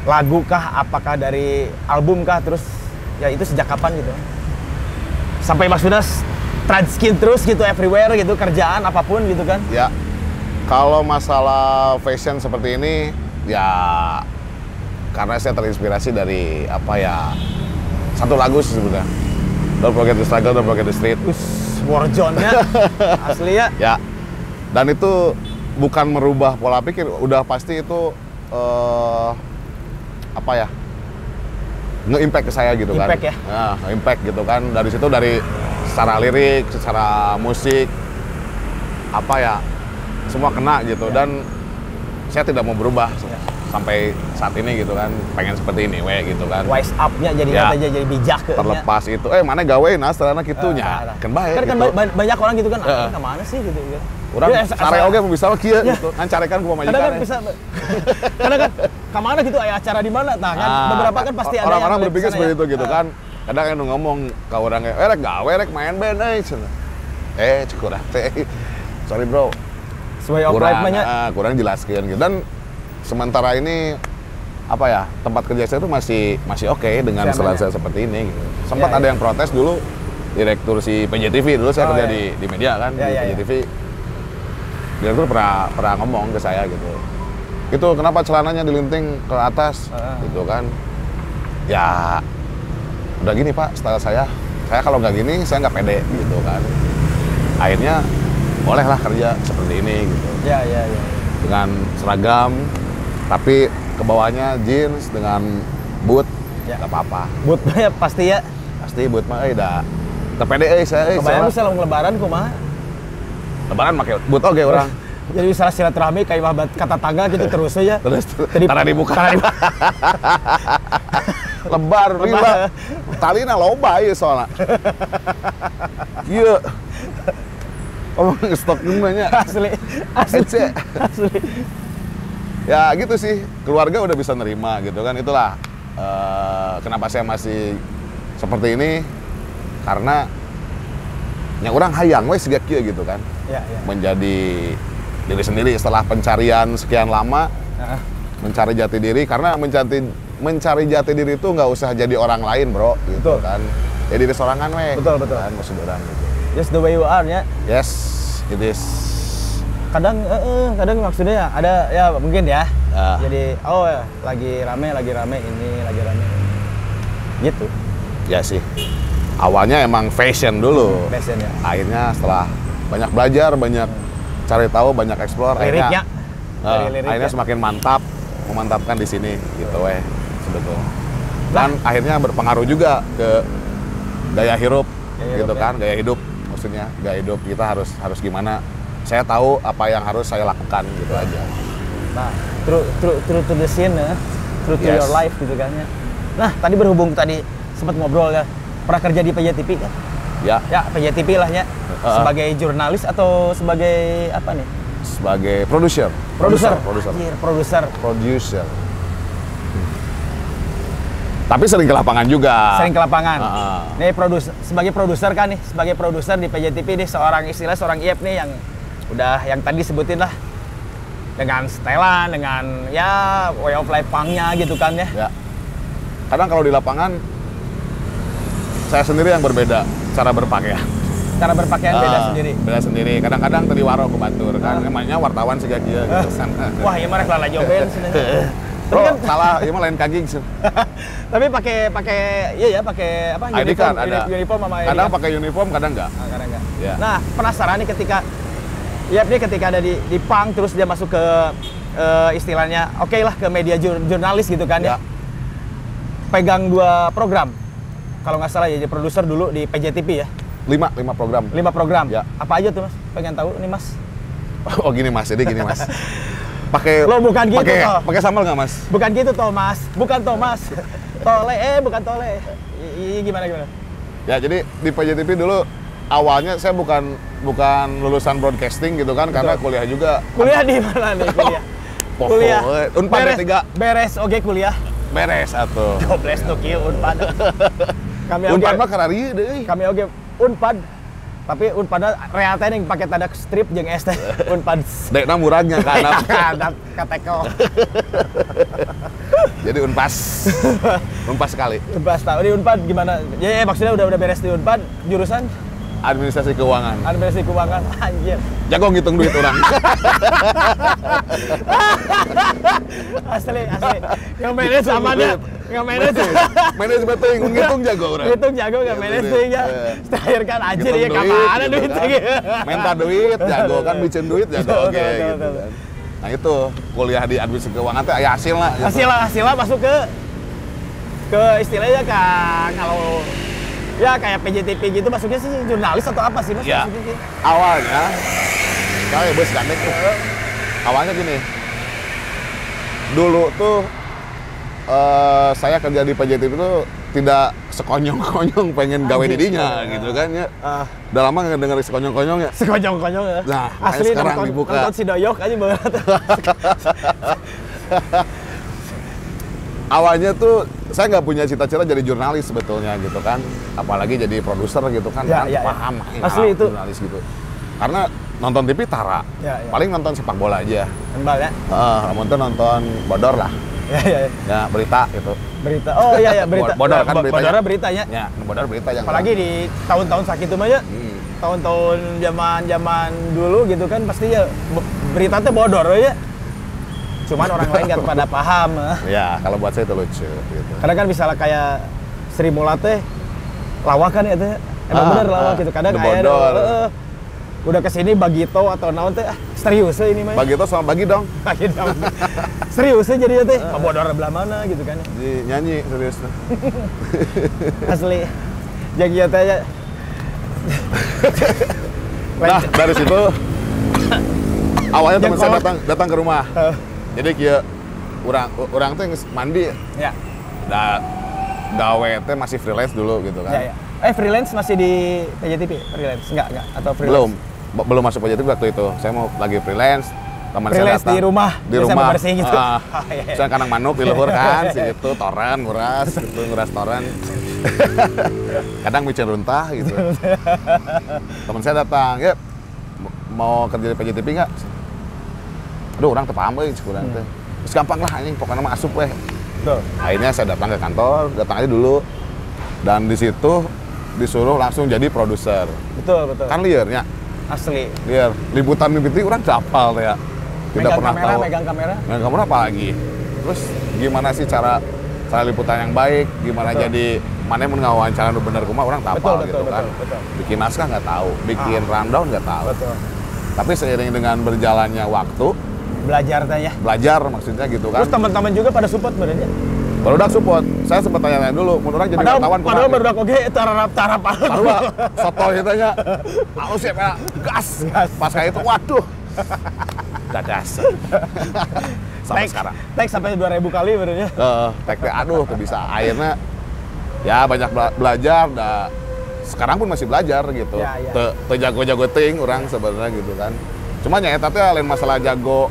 lagu kah, apakah dari album kah, terus ya itu sejak kapan gitu? Sampai maksudnya transkin terus gitu everywhere gitu, kerjaan apapun gitu kan? Ya, kalau masalah fashion seperti ini, ya karena saya terinspirasi dari satu lagu sih sebenarnya. Don't Forget the Struggle, Don't Forget the Street. Warzone-nya asli ya? Ya, dan itu bukan merubah pola pikir, udah pasti itu nge-impact ke saya gitu kan. Impact ya? Nah, nge-impact gitu kan. Dari situ dari secara lirik, secara musik, semua kena gitu. Dan saya tidak mau berubah sampai saat ini gitu kan. Pengen seperti ini gitu kan. Wise up-nya jadi bijak ke. Terlepas itu, mana gawe karena gitunya. Kan baik kan gitu. banyak orang gitu kan, kemana sih gitu. Orang sare oge bisa kieu gitu. Kan carekan ku pamajikan. Kadang kan bisa. Kadang kan kemana gitu acara di mana? Nah, kan beberapa kan pasti ada orang-orang yang berpikir seperti itu gitu kan. Kadang yang ngomong ke orangnya, rek gawe rek main band cukup teh. Sorry bro. Sesuai of life banyak. Kurang jelaskan gitu. Dan sementara ini tempat kerja saya itu masih oke dengan selasa seperti ini gitu. Sempat ada yang protes dulu direktur si PJTV dulu saya kerja di media kan di PJTV. Direktur pernah ngomong ke saya gitu. Itu kenapa celananya dilinting ke atas gitu kan. Ya udah gini Pak, style saya kalau nggak gini saya nggak pede gitu kan. Akhirnya bolehlah kerja seperti ini gitu. Ya. Dengan seragam tapi ke bawahnya jeans dengan boot nggak apa-apa. Boot ya pasti ya. Pasti boot mah udah terpede saya. Kebayang bisa lebaran kumaha? Lebaran pakai boot oge orang. Jadi misalnya silaturahmi kayak mah kata tangga gitu terus aja. Terus karena dibuka. Lebar. Talina loba ieu soalna. Ieu. Ngestok namanya. Asli. Ya gitu sih, keluarga udah bisa nerima gitu kan. Itulah kenapa saya masih seperti ini, karena yang orang hayang we siga kieu gitu kan. Ya. Menjadi diri sendiri setelah pencarian sekian lama. Mencari jati diri, karena mencari jati diri itu nggak usah jadi orang lain bro gitu. Betul. Kan jadi diri sorangan we. Betul kan maksud orang gitu. Just the way you are ya. Yes, it is. Kadang maksudnya ada ya mungkin ya. Jadi lagi rame ini. Gitu. Ya sih. Awalnya emang fashion dulu. Fashion ya. Akhirnya setelah banyak belajar, banyak cari tahu, banyak explore, liriknya. Akhirnya semakin memantapkan di sini gitu sebetulnya. Dan akhirnya berpengaruh juga ke gaya hidup gitu kan, gaya hidup maksudnya, gaya hidup kita harus gimana. Saya tahu apa yang harus saya lakukan gitu aja. Nah, true to the scene ya. True to your life gitu kan ya. Nah, tadi berhubung tadi sempat ngobrol ya. Pernah kerja di PJTV kan? Ya. Ya, PJTP lah ya. Sebagai jurnalis atau sebagai apa nih? Sebagai produser. Produser. Produser. Produser. Produser. Tapi sering ke lapangan juga. Sering ke lapangan. Heeh. Nih sebagai produser kan nih, sebagai produser di PJTP nih seorang IEP nih yang udah yang tadi sebutin lah. Dengan setelan, dengan ya way of life punk-nya gitu kan ya. Ya. Kadang kalau di lapangan saya sendiri yang berbeda cara berpakaian. Cara berpakaian beda sendiri. Beda sendiri. Kadang-kadang tadi waro ke batur kan. Emangnya wartawan sih gitu kan. Wah, iya mah rek lala joben sebenarnya. Bro, salah, ini mah lain kaging sih. Tapi pakai iya ya, pakai apa? ID card ada. Uniform sama ID Kadang card. pakai uniform, kadang enggak. Kadang enggak. Ya. Nah, penasaran nih ketika ketika ada di punk terus dia masuk ke istilahnya oke lah ke media jurnalis gitu kan ya. Pegang 2 program. Kalau nggak salah ya jadi produser dulu di PJTP ya. 5 program. 5 program. Ya. Apa aja tuh Mas? Pengen tahu nih Mas. Oh gini Mas, jadi gini Mas. Pakai Lo bukan gitu toh. Pakai sambal nggak Mas? Bukan gitu toh Mas. Bukan toh Mas. Tole bukan tole. Gimana? Ya jadi di PJTP dulu awalnya saya bukan lulusan broadcasting gitu kan. Karena kuliah juga. Kuliah di mana nih kuliah? Kuliah. Unpad beres, D3. Beres oke kuliah. Beres atuh. Gobles tuh kieu Unpad. Kami Unpad mah karari deui. Kami oke Unpad. Tapi Unpad rea teh yang pakai tanda strip jeung es teh. Unpad. Dekna murahnya kan. Katekel. Jadi Unpas. Unpas sekali. Unpad tahu di Unpad gimana? Ya maksudnya udah beres di Unpad jurusan Administrasi keuangan. administrasi keuangan. Anjir. Jago ngitung duit orang. Asli. Yang manage sama dia. Yang manage. Manajemen teh ngitung jago orang. Hitung jago nggak manage tuh ya. Terakhir kan anjir ya kapan ada duit lagi. Minta duit jago kan bikin duit jago oke Betul, gitu betul. kan. Nah itu kuliah di administrasi keuangan teh aya hasil lah. Gitu. Hasil masuk ke istilahnya kalau ya kayak PJTP gitu masuknya sih jurnalis atau apa sih Mas? Ya. Maksudnya sih? Awalnya kayak bos gandeng tuh. Awalnya gini. Dulu tuh saya kerja di PJTP itu tidak sekonyong-konyong pengen gawe didinya gitu kan ya. Udah lama nggak denger sekonyong-konyong ya. Sekonyong-konyong ya. Nah, asli sekarang dibuka. nonton si Doyok aja banget. Awalnya tuh saya nggak punya cita-cita jadi jurnalis sebetulnya gitu kan, apalagi jadi produser gitu kan, Ya, kan ya, ya. paham Asli itu. jurnalis gitu. Karena nonton TV tara, Ya, ya. paling nonton sepak bola aja. Tembal ya. Nonton bodor lah, Ya. ya berita gitu. Berita. Oh iya berita. Bodor kan beritanya. Bodor beritanya. Ya, bodor berita yang. Apalagi di tahun-tahun sakit itu mah ya. Tahun-tahun zaman dulu gitu kan pasti ya berita teh bodor ya. Cuman orang lain nggak pada paham. Ya, kalau buat saya itu lucu. Gitu. Kadang kan misalnya kayak Sri Mulate lawak kan ya teh. Emang bener lawak gitu. Kadang The kayak Bodor. udah kesini Bagito atau naon teh serius ini mah. Bagi itu sama bagi dong. Bagi dong. Serius jadinya teh. Bodor belah mana gitu kan. Di nyanyi serius. Asli. Jadi ya teh ya. Nah, dari situ awalnya teman saya datang ke rumah. Jadi kia orang teh geus mandi. Ya. Da gawe teh masih freelance dulu gitu kan. Ya. Freelance masih di PJTP? Freelance? Enggak. Atau freelance? Belum masuk PJTP waktu itu. Saya mau lagi freelance. Teman saya Freelance datang di rumah? Di Biasa rumah. bebersih gitu? Iya. Saya kandang manuk di luhur kan, situ toran nguras toran. Kadang micin runtah gitu. Teman saya datang, "Ya, mau kerja di PJTP nggak?" Aduh, orang teu paham euy kurang teh. Terus gampang lah anjing, pokoknya mah asup weh. Betul. Akhirnya saya datang ke kantor, datang aja dulu. Dan di situ disuruh langsung jadi produser. Betul. Kan liar ya? Asli. Liar. Liputan mimpi orang dapal ya. Tidak Megang pernah kamera, tahu. megang kamera. Megang kamera apa lagi? Terus gimana sih cara liputan yang baik? Gimana Betul. jadi mana yang ngawawancara nu bener kumaha orang tapal Betul, gitu betul, kan. betul. Bikin naskah nggak tahu, bikin rundown nggak tahu. Betul. Tapi seiring dengan berjalannya waktu, Belajar teh ya. belajar maksudnya gitu kan. Terus teman-teman juga pada support benernya. Barudak support. Saya sempat tanya dulu, menurut orang jadi wartawan Padahal barudak oke tarap. Barudak soto itu nya. Aku sih ya, gas. Pas kayak itu waduh. Dadas. Sampai sekarang. Tag sampai 2000 kali benernya. Tag teh aduh tuh bisa akhirnya ya banyak belajar sekarang pun masih belajar gitu. Ya, ya. Teu jago-jago ting orang sebenarnya gitu kan. Cuma nya eta teh lain masalah jago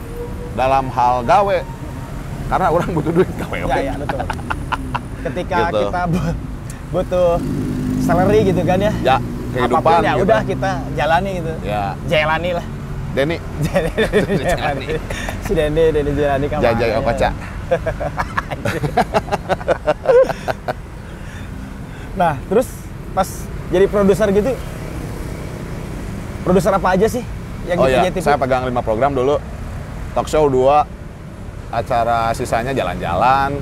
dalam hal gawe. Karena orang butuh duit gawe. Ya, ya, betul. Ketika Gitu. kita butuh salary gitu kan ya. Ya, kehidupan apapun ya gitu. udah kita jalani gitu. Ya, Jalani lah. Denny, Jalani. Si Dende jalani kemana? jajai okoca. Nah, terus pas jadi produser gitu, produser apa aja sih yang Oh di ya, PJTV? saya pegang 5 program dulu. Talk show 2, acara sisanya jalan-jalan,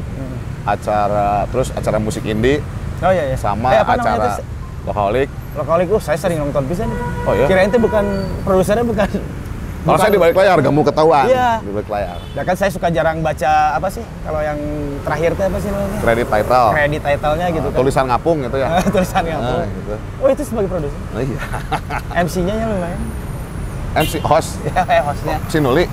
terus acara musik indie, Oh iya, iya. sama apa namanya acara tuh? Lokaholic. Lokalik, saya sering nonton pisan itu. Oh, iya? Kirain itu bukan produsernya bukan. Kalau saya di balik layar, gak mau ketahuan. Iya. Di balik layar. Ya kan saya suka jarang baca apa sih? Kalau yang terakhir itu apa sih namanya? Kredit title. Kredit title-nya gitu kan. Tulisan ngapung gitu ya. Tulisan ngapung. Gitu. Oh, itu sebagai produser. Nah, iya. MC-nya ya lumayan. MC host, Ya, hostnya. si Nuli.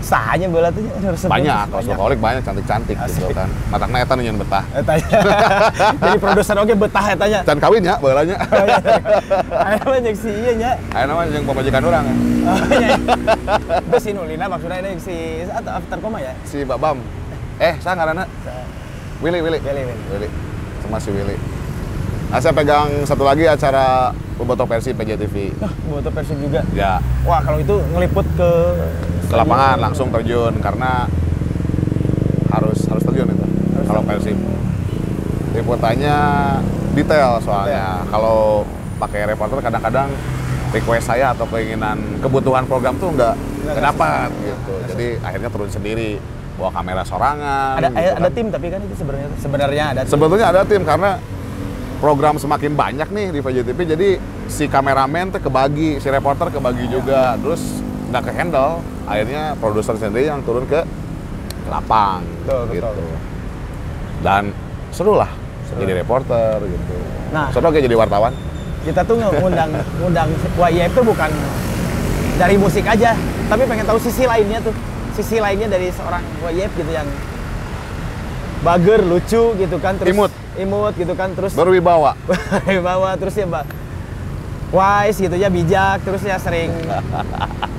Sahanya bola tuh harus Banyak, host Lokaholic banyak, cantik-cantik gitu kan. Matangna eta nu nyeun betah. Tanya. Jadi produser oke betah ya tanya. Can kawin ya, beulanya. Ayo banyak sih iya nya. Aya nama jeung pamajikan urang. Itu si Nulina maksudnya ini si atau after koma ya? Si Babam. Sa ngaranna? Willy. Willy. Sama si Willy. Nah, saya pegang satu lagi acara Bobotoh Versi PJTV. Bobotoh versi juga. Ya, Wah, kalau itu ngeliput ke ke lapangan langsung terjun karena harus terjun itu. Kalau Persib. Liputannya detail soalnya. Kalau pakai reporter kadang-kadang request saya atau keinginan kebutuhan program tuh nggak dapat gitu. Jadi akhirnya turun sendiri, bawa kamera sorangan. Ada tim tapi kan itu sebenarnya ada tim. Sebetulnya ada tim karena program semakin banyak nih di VJTV, jadi si kameramen tuh kebagi, si reporter kebagi juga, terus nggak ke handle. Akhirnya produser sendiri yang turun ke lapang, Betul, gitu. betul. Dan seru lah jadi reporter gitu. Nah. Seru kayak jadi wartawan. Kita tuh ngundang YF itu bukan dari musik aja, tapi pengen tahu sisi lainnya tuh. Sisi lainnya dari seorang YF gitu yang bager, lucu gitu kan, terus imut gitu kan, terus Berwibawa. bawa terus ya wise gitu ya, bijak, terus ya sering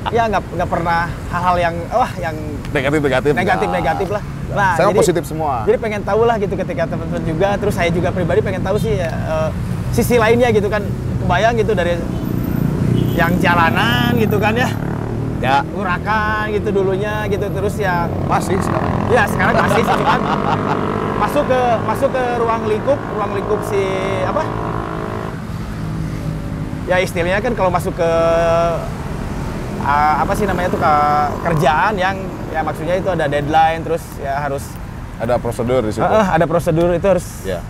ya nggak pernah hal-hal yang yang negatif lah. Nah, Saya jadi, positif semua. Jadi pengen tahu lah gitu ketika teman-teman juga, terus saya juga pribadi pengen tahu sih sisi lainnya gitu kan, kebayang gitu dari yang jalanan gitu kan ya. Ya, Urakan gitu dulunya gitu, terus ya masih sekarang. ya sekarang masih sih kan masuk ke ruang lingkup si apa ya istilahnya kan kalau masuk ke apa sih namanya tuh ke kerjaan yang ya maksudnya itu ada deadline, terus ya harus Ada prosedur di situ. ada prosedur itu harus Ya,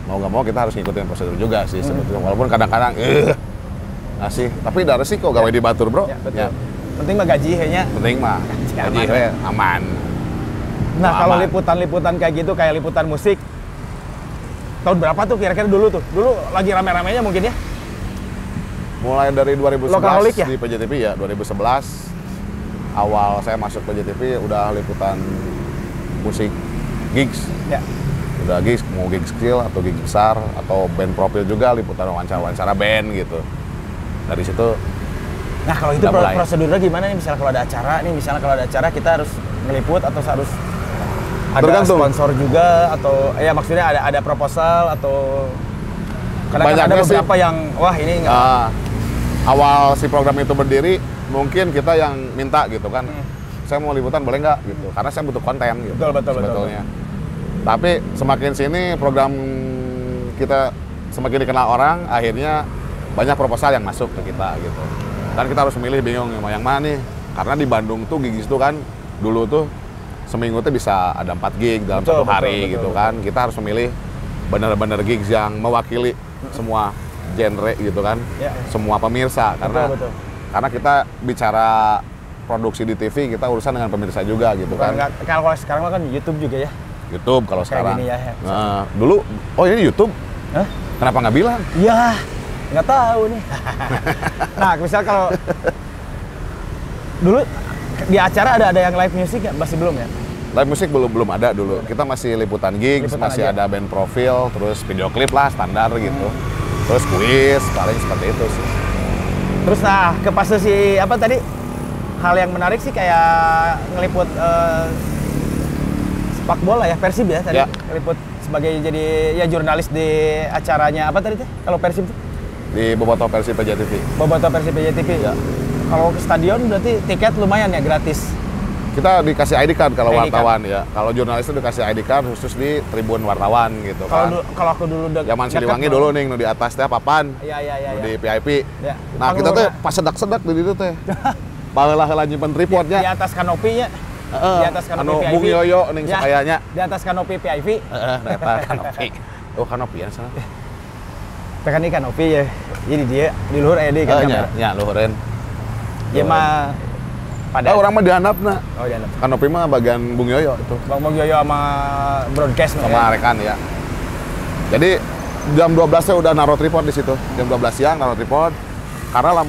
mau nggak mau kita harus ngikutin prosedur juga sih sebetulnya. Walaupun kadang-kadang ngasih, tapi ada resiko gawe di batur bro. ya, betul. Penting mah gaji kayaknya. Penting mah gaji aman. we aman. Nah, kalau Aman. liputan-liputan kayak gitu, kayak liputan musik, tahun berapa tuh kira-kira dulu tuh? Dulu lagi rame-ramenya mungkin ya? Mulai dari 2011 Lokaholic ya? di PJTV ya, 2011 awal saya masuk PJTV udah liputan musik gigs. Ya. Udah gigs, mau gigs kecil atau gigs besar atau band profil juga, liputan wawancara band gitu. Dari situ Nah, kalau itu Udah mulai. prosedurnya gimana nih? Misalnya kalau ada acara, kita harus ngeliput atau harus ada Tergantung. sponsor juga, atau ya maksudnya ada proposal, atau kadang-kadang ada Banyaknya sih. beberapa yang wah ini nggak awal si program itu berdiri mungkin kita yang minta gitu kan. Saya mau liputan boleh nggak gitu, karena saya butuh konten gitu. Betul. sebetulnya. Tapi semakin sini program kita semakin dikenal orang, akhirnya banyak proposal yang masuk ke kita gitu. Dan kita harus memilih, bingung yang mana nih, karena di Bandung tuh gigs itu kan dulu tuh seminggu tuh bisa ada 4 gig dalam Betul, satu hari betul, gitu betul. kan. Kita harus memilih benar-benar gigs yang mewakili semua genre gitu kan, Ya. semua pemirsa, Betul. karena kita bicara produksi di TV, kita urusan dengan pemirsa juga gitu kan. Kalau sekarang mah kan YouTube juga ya. YouTube kalau Kayak sekarang. gini ya. Nah, dulu, oh ini YouTube, Hah? kenapa nggak bilang? Ya, nggak tahu nih. Nah, misal kalau dulu di acara ada yang live music nggak? Masih belum ya? Live musik belum ada dulu. Kita masih liputan gigs, Liputan masih aja. ada band profil, terus video klip lah standar gitu. Terus kuis, paling seperti itu sih. Terus nah, ke fase si apa tadi? Hal yang menarik sih kayak ngeliput sepak bola ya, Persib ya tadi. Ya. Ngeliput sebagai jadi ya jurnalis di acaranya apa tadi tuh? Kalau Persib tuh? Di Bobotoh Persib PJ TV. Bobotoh Persib PJ TV. Ya. Kalau ke stadion berarti tiket lumayan ya, gratis. Kita dikasih ID card kalau ID card. wartawan ya. Kalau jurnalis itu dikasih ID card khusus di tribun wartawan gitu kan. Kalau aku dulu Zaman Siliwangi dulu nih, nu di atas teh papan. Iya. Di VIP. Ya. Nah, kita teh pas sedak-sedak di ditu teh. Baheula-heula nyimpen tripodnya. Di atas kanopinya. Di atas kanopi anu VIP. Bung Yoyo ning Ya, sakayanya. Di atas kanopi VIP. Eta kanopi. Oh, kanopi ya salah. Tekan ini kanopi ya. Jadi dia di luhur aya deui kan kamera. Nya luhureun. Ya mah pada Orang mah dihandapna. Oh, di atas. Kanopi mah bagian Bung Yoyo itu. Bang Yoyo sama broadcast Sama rekan ya. Jadi jam 12 saya udah naruh tripod di situ. Jam 12 siang naruh tripod. Karena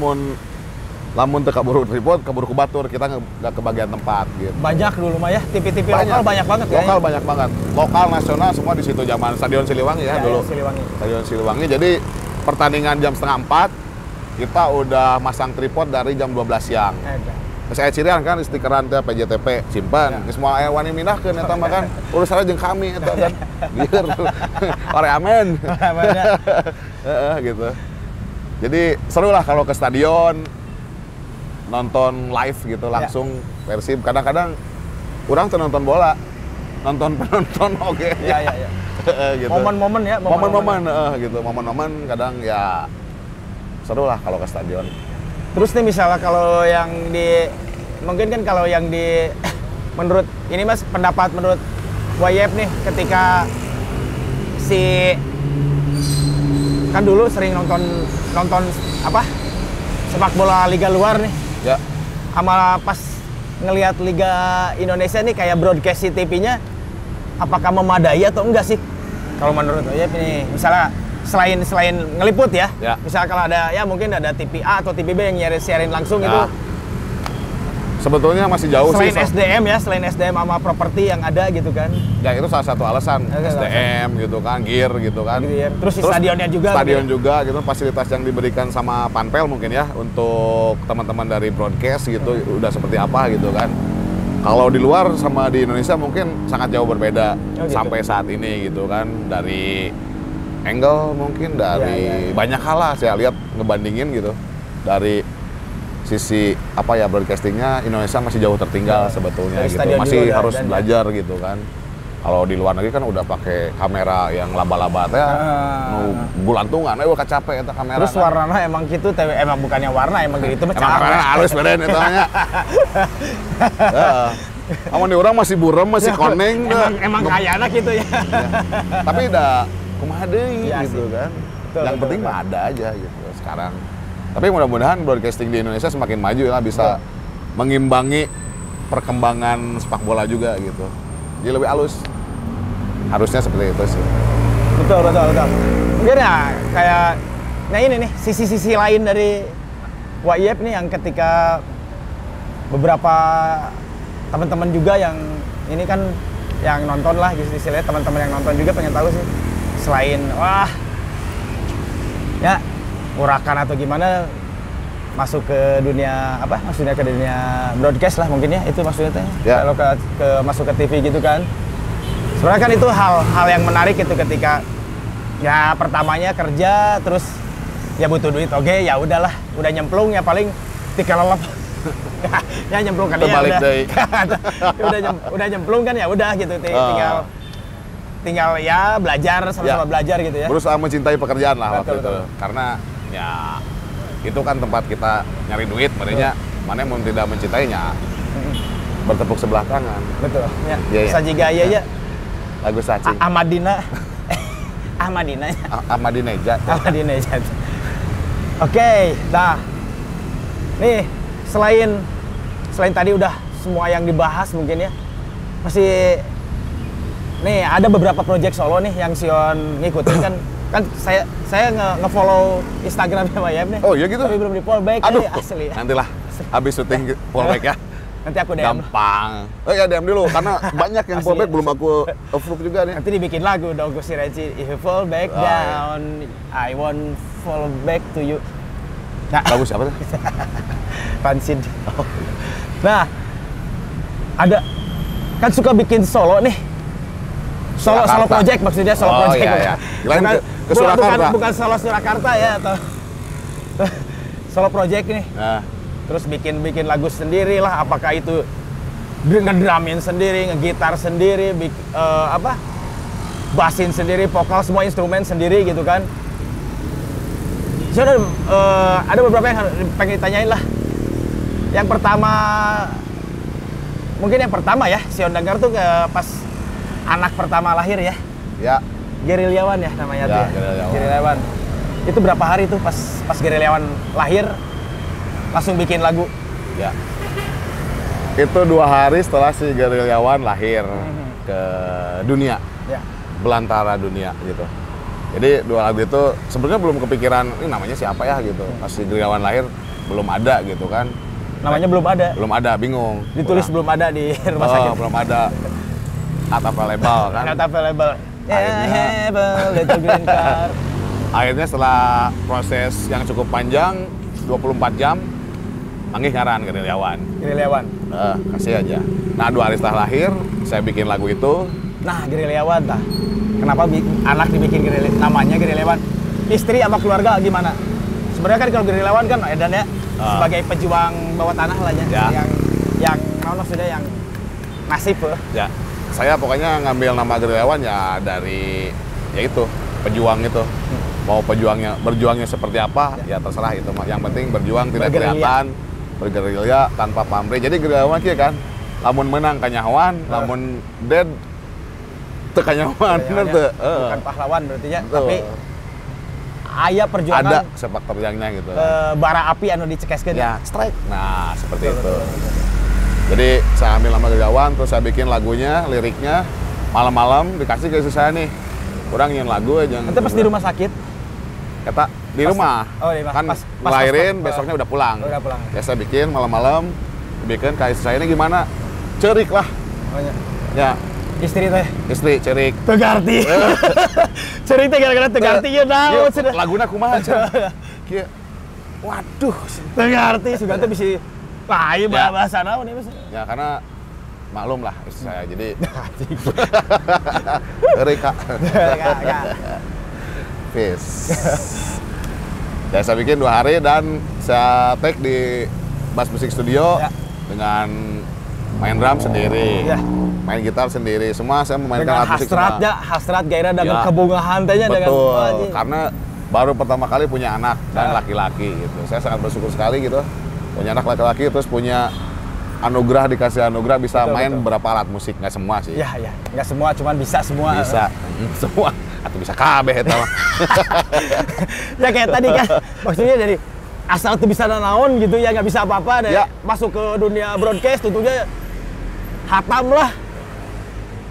lamun teu kaburu tripod, kaburu ku batur, kita nggak kebagian tempat gitu. Banyak dulu mah ya, TV-TV lokal banyak banget ya. Lokal banyak banget. Lokal, nasional semua di situ zaman Stadion Siliwangi ya, dulu. Siliwangi. Stadion Siliwangi. Jadi pertandingan jam 3:30 kita udah masang tripod dari jam 12 siang. Saya cirian kan stikeran teh PJTP simpan. Geus moal aya wani mindahkeun eta mah kan. Urusanna jeung kami eta kan. Lieur. Ore amen. Heeh gitu. Jadi seru lah kalau ke stadion nonton live gitu langsung Persib. Kadang-kadang orang tuh nonton bola, nonton penonton oke. Iya. Gitu. Momen-momen ya. Momen-momen gitu. Momen-momen kadang ya seru lah kalau ke stadion. Terus nih misalnya kalau yang di mungkin kan kalau yang di menurut ini Mas pendapat menurut Wayep nih ketika si kan dulu sering nonton apa sepak bola liga luar nih. Ya. Sama pas ngelihat Liga Indonesia nih kayak broadcast TV-nya apakah memadai atau enggak sih? Kalau menurut Wayep nih misalnya selain ngeliput ya. Misalnya kalau ada ya mungkin ada TV A atau TV B yang siarin langsung itu. Sebetulnya masih jauh selain sih. Selain SDM sama properti yang ada gitu kan. Ya itu salah satu alasan. SDM gitu kan, gear gitu kan. Gitu ya. Terus stadionnya juga. Stadion juga gitu, fasilitas yang diberikan sama Panpel mungkin ya untuk teman-teman dari broadcast gitu udah seperti apa gitu kan. Kalau di luar sama di Indonesia mungkin sangat jauh berbeda gitu. Sampai saat ini gitu kan. Dari angle mungkin dari banyak hal lah saya lihat ngebandingin gitu. Dari sisi apa ya broadcastingnya Indonesia masih jauh tertinggal sebetulnya gitu. Masih harus belajar gitu kan. Kalau di luar negeri kan udah pakai kamera yang laba-laba teh gulantungan eueuh capek eta kamera. Terus kan. warnanya emang gitu emang bukannya warna emang gitu mah kamera halus beren eta nya. Heeh. Amun di urang masih burem masih koneng emang kayana gitu ya. Tapi udah kumaha deui gitu sih. kan. Yang penting mah ada aja gitu sekarang. Tapi mudah-mudahan broadcasting di Indonesia semakin maju ya bisa mengimbangi perkembangan sepak bola juga gitu. Jadi lebih halus. Harusnya seperti itu sih. Betul. Mungkin ya kayak nah ini nih sisi-sisi lain dari Wayep nih yang ketika beberapa teman-teman juga yang ini kan yang nonton lah istilahnya teman-teman yang nonton juga pengen tahu sih selain ya urakan atau gimana masuk ke dunia apa maksudnya ke dunia broadcast lah mungkin ya itu maksudnya kalau masuk ke TV gitu kan sebenarnya kan itu hal yang menarik itu ketika ya pertamanya kerja terus ya butuh duit oke ya udahlah udah nyemplung ya paling tiga lelep ya nyemplung kan ya udah nyemplung kan ya udah gitu tinggal ya belajar sama-sama belajar gitu ya berusaha mencintai pekerjaan lah waktu itu betul. Karena ya itu kan tempat kita nyari duit makanya mana yang tidak mencintainya bertepuk sebelah tangan betul ya. Saji gaya ya lagu Saci Ahmadinejad oke nah nih selain tadi udah semua yang dibahas mungkin ya masih nih ada beberapa project solo nih yang Sion ngikutin kan saya nge-follow Instagramnya Wayep nih. Oh iya gitu? Tapi belum di follow back. Aduh, asli. Nantilah habis syuting follow back ya. Nanti aku DM. Gampang. Oh ya DM dulu karena banyak yang Asli. fallback belum aku approve juga nih. Nanti dibikin lagu dong si Reci. If you fall back Oh, iya. down, I won't fall back to you. Nah, Bagus apa tuh? Pansin. Nah, ada kan suka bikin solo nih. Solo Surakarta. project maksudnya solo Oh, project. iya, iya. Kirain ke bukan, Surakarta. bukan solo Surakarta ya atau solo project nih. Nah, Terus bikin lagu sendiri lah, apakah itu ngedramin sendiri, ngegitar sendiri, bassin sendiri, vokal semua instrumen sendiri gitu kan. So, ada beberapa yang pengen ditanyain lah. Yang pertama, mungkin yang pertama ya, si Ondanggar tuh pas anak pertama lahir ya, ya Gerilyawan ya namanya tuh Ya, ya. Gerilyawan. Gerilyawan. Itu berapa hari tuh pas Gerilyawan lahir langsung bikin lagu? ya. Itu 2 hari setelah si Gerilyawan lahir ke dunia, Ya. belantara dunia gitu. Jadi 2 lagu itu sebenarnya belum kepikiran, ini namanya siapa ya gitu. Pas si Gerilyawan lahir belum ada gitu kan. Namanya belum ada. Belum ada, bingung. Ditulis belum ada di rumah sakit. Belum ada. Not available kan. Not available. Akhirnya- Have a little green car. Akhirnya setelah proses yang cukup panjang 24 jam manggih ngaran Gerilyawan. Gerilyawan. Kasih aja. Nah 2 hari setelah lahir saya bikin lagu itu. Nah, Gerilyawan tah. Kenapa anak dibikin namanya Gerilyawan? Istri sama keluarga gimana? Sebenarnya kan kalau Gerilyawan kan Edan ya sebagai pejuang bawah tanah lah ya. Ya. Yang maksudnya yang nasib Ya, saya pokoknya ngambil nama Gerilyawan ya dari ya itu pejuang itu. Mau berjuangnya seperti apa ya terserah itu. Yang penting berjuang tidak Bergerilya. kelihatan, bergerilya tanpa pamrih. Jadi Gerilyawan kieu kan, lamun menang kanyahoan, lamun dead teu kanyahoan, bener teu. Bukan pahlawan berarti ya, Betul. tapi aya perjuangan Ada sepak terjangnya gitu. bara api anu dicekeskeun. Ya, strike. Nah, seperti itu. Jadi saya ambil nama Gerilyawan, terus saya bikin lagunya, liriknya, malam-malam dikasih ke istri saya nih. Kurang nyian lagu aja. Nanti pas di rumah sakit, Kata di rumah. Oh, di rumah. Kan Pas ngelahirin, besoknya udah pulang. udah pulang. Ya saya bikin malam-malam, bikin ke istri saya ini gimana? Cerik lah. Oh, ya. Ya, Istri teh istri cerik. Tegarti. Cerik teh gara-gara Tegarti ya naon sudah. Laguna kumaha Cen? Kieu. Waduh. Tegarti sudah teh bisa wah ieu Ya. bahasa naon ieu Mas? Ya karena maklum lah istri saya. Jadi cerik Kak. Enggak. Peace. Ya saya bikin 2 hari dan saya take di Bass Music Studio Ya. dengan main drum sendiri, Ya. main gitar sendiri, semua saya memainkan Dengan alat musik hasrat semua. ya, hasrat gairah dengan Ya. kebungahan teh nya dengan Betul, wah, anjing. karena baru pertama kali punya anak dan Ya. laki-laki gitu. Saya sangat bersyukur sekali gitu, punya anak laki-laki terus punya dikasih anugerah bisa Betul, main betul. beberapa alat musik, nggak semua sih. Ya, nggak semua, cuman bisa semua. Bisa, semua atau bisa kabeh eta mah. Ya kayak tadi kan, maksudnya dari asal tuh bisa naon gitu ya, nggak bisa apa-apa dari Ya. masuk ke dunia broadcast tentunya hatam lah,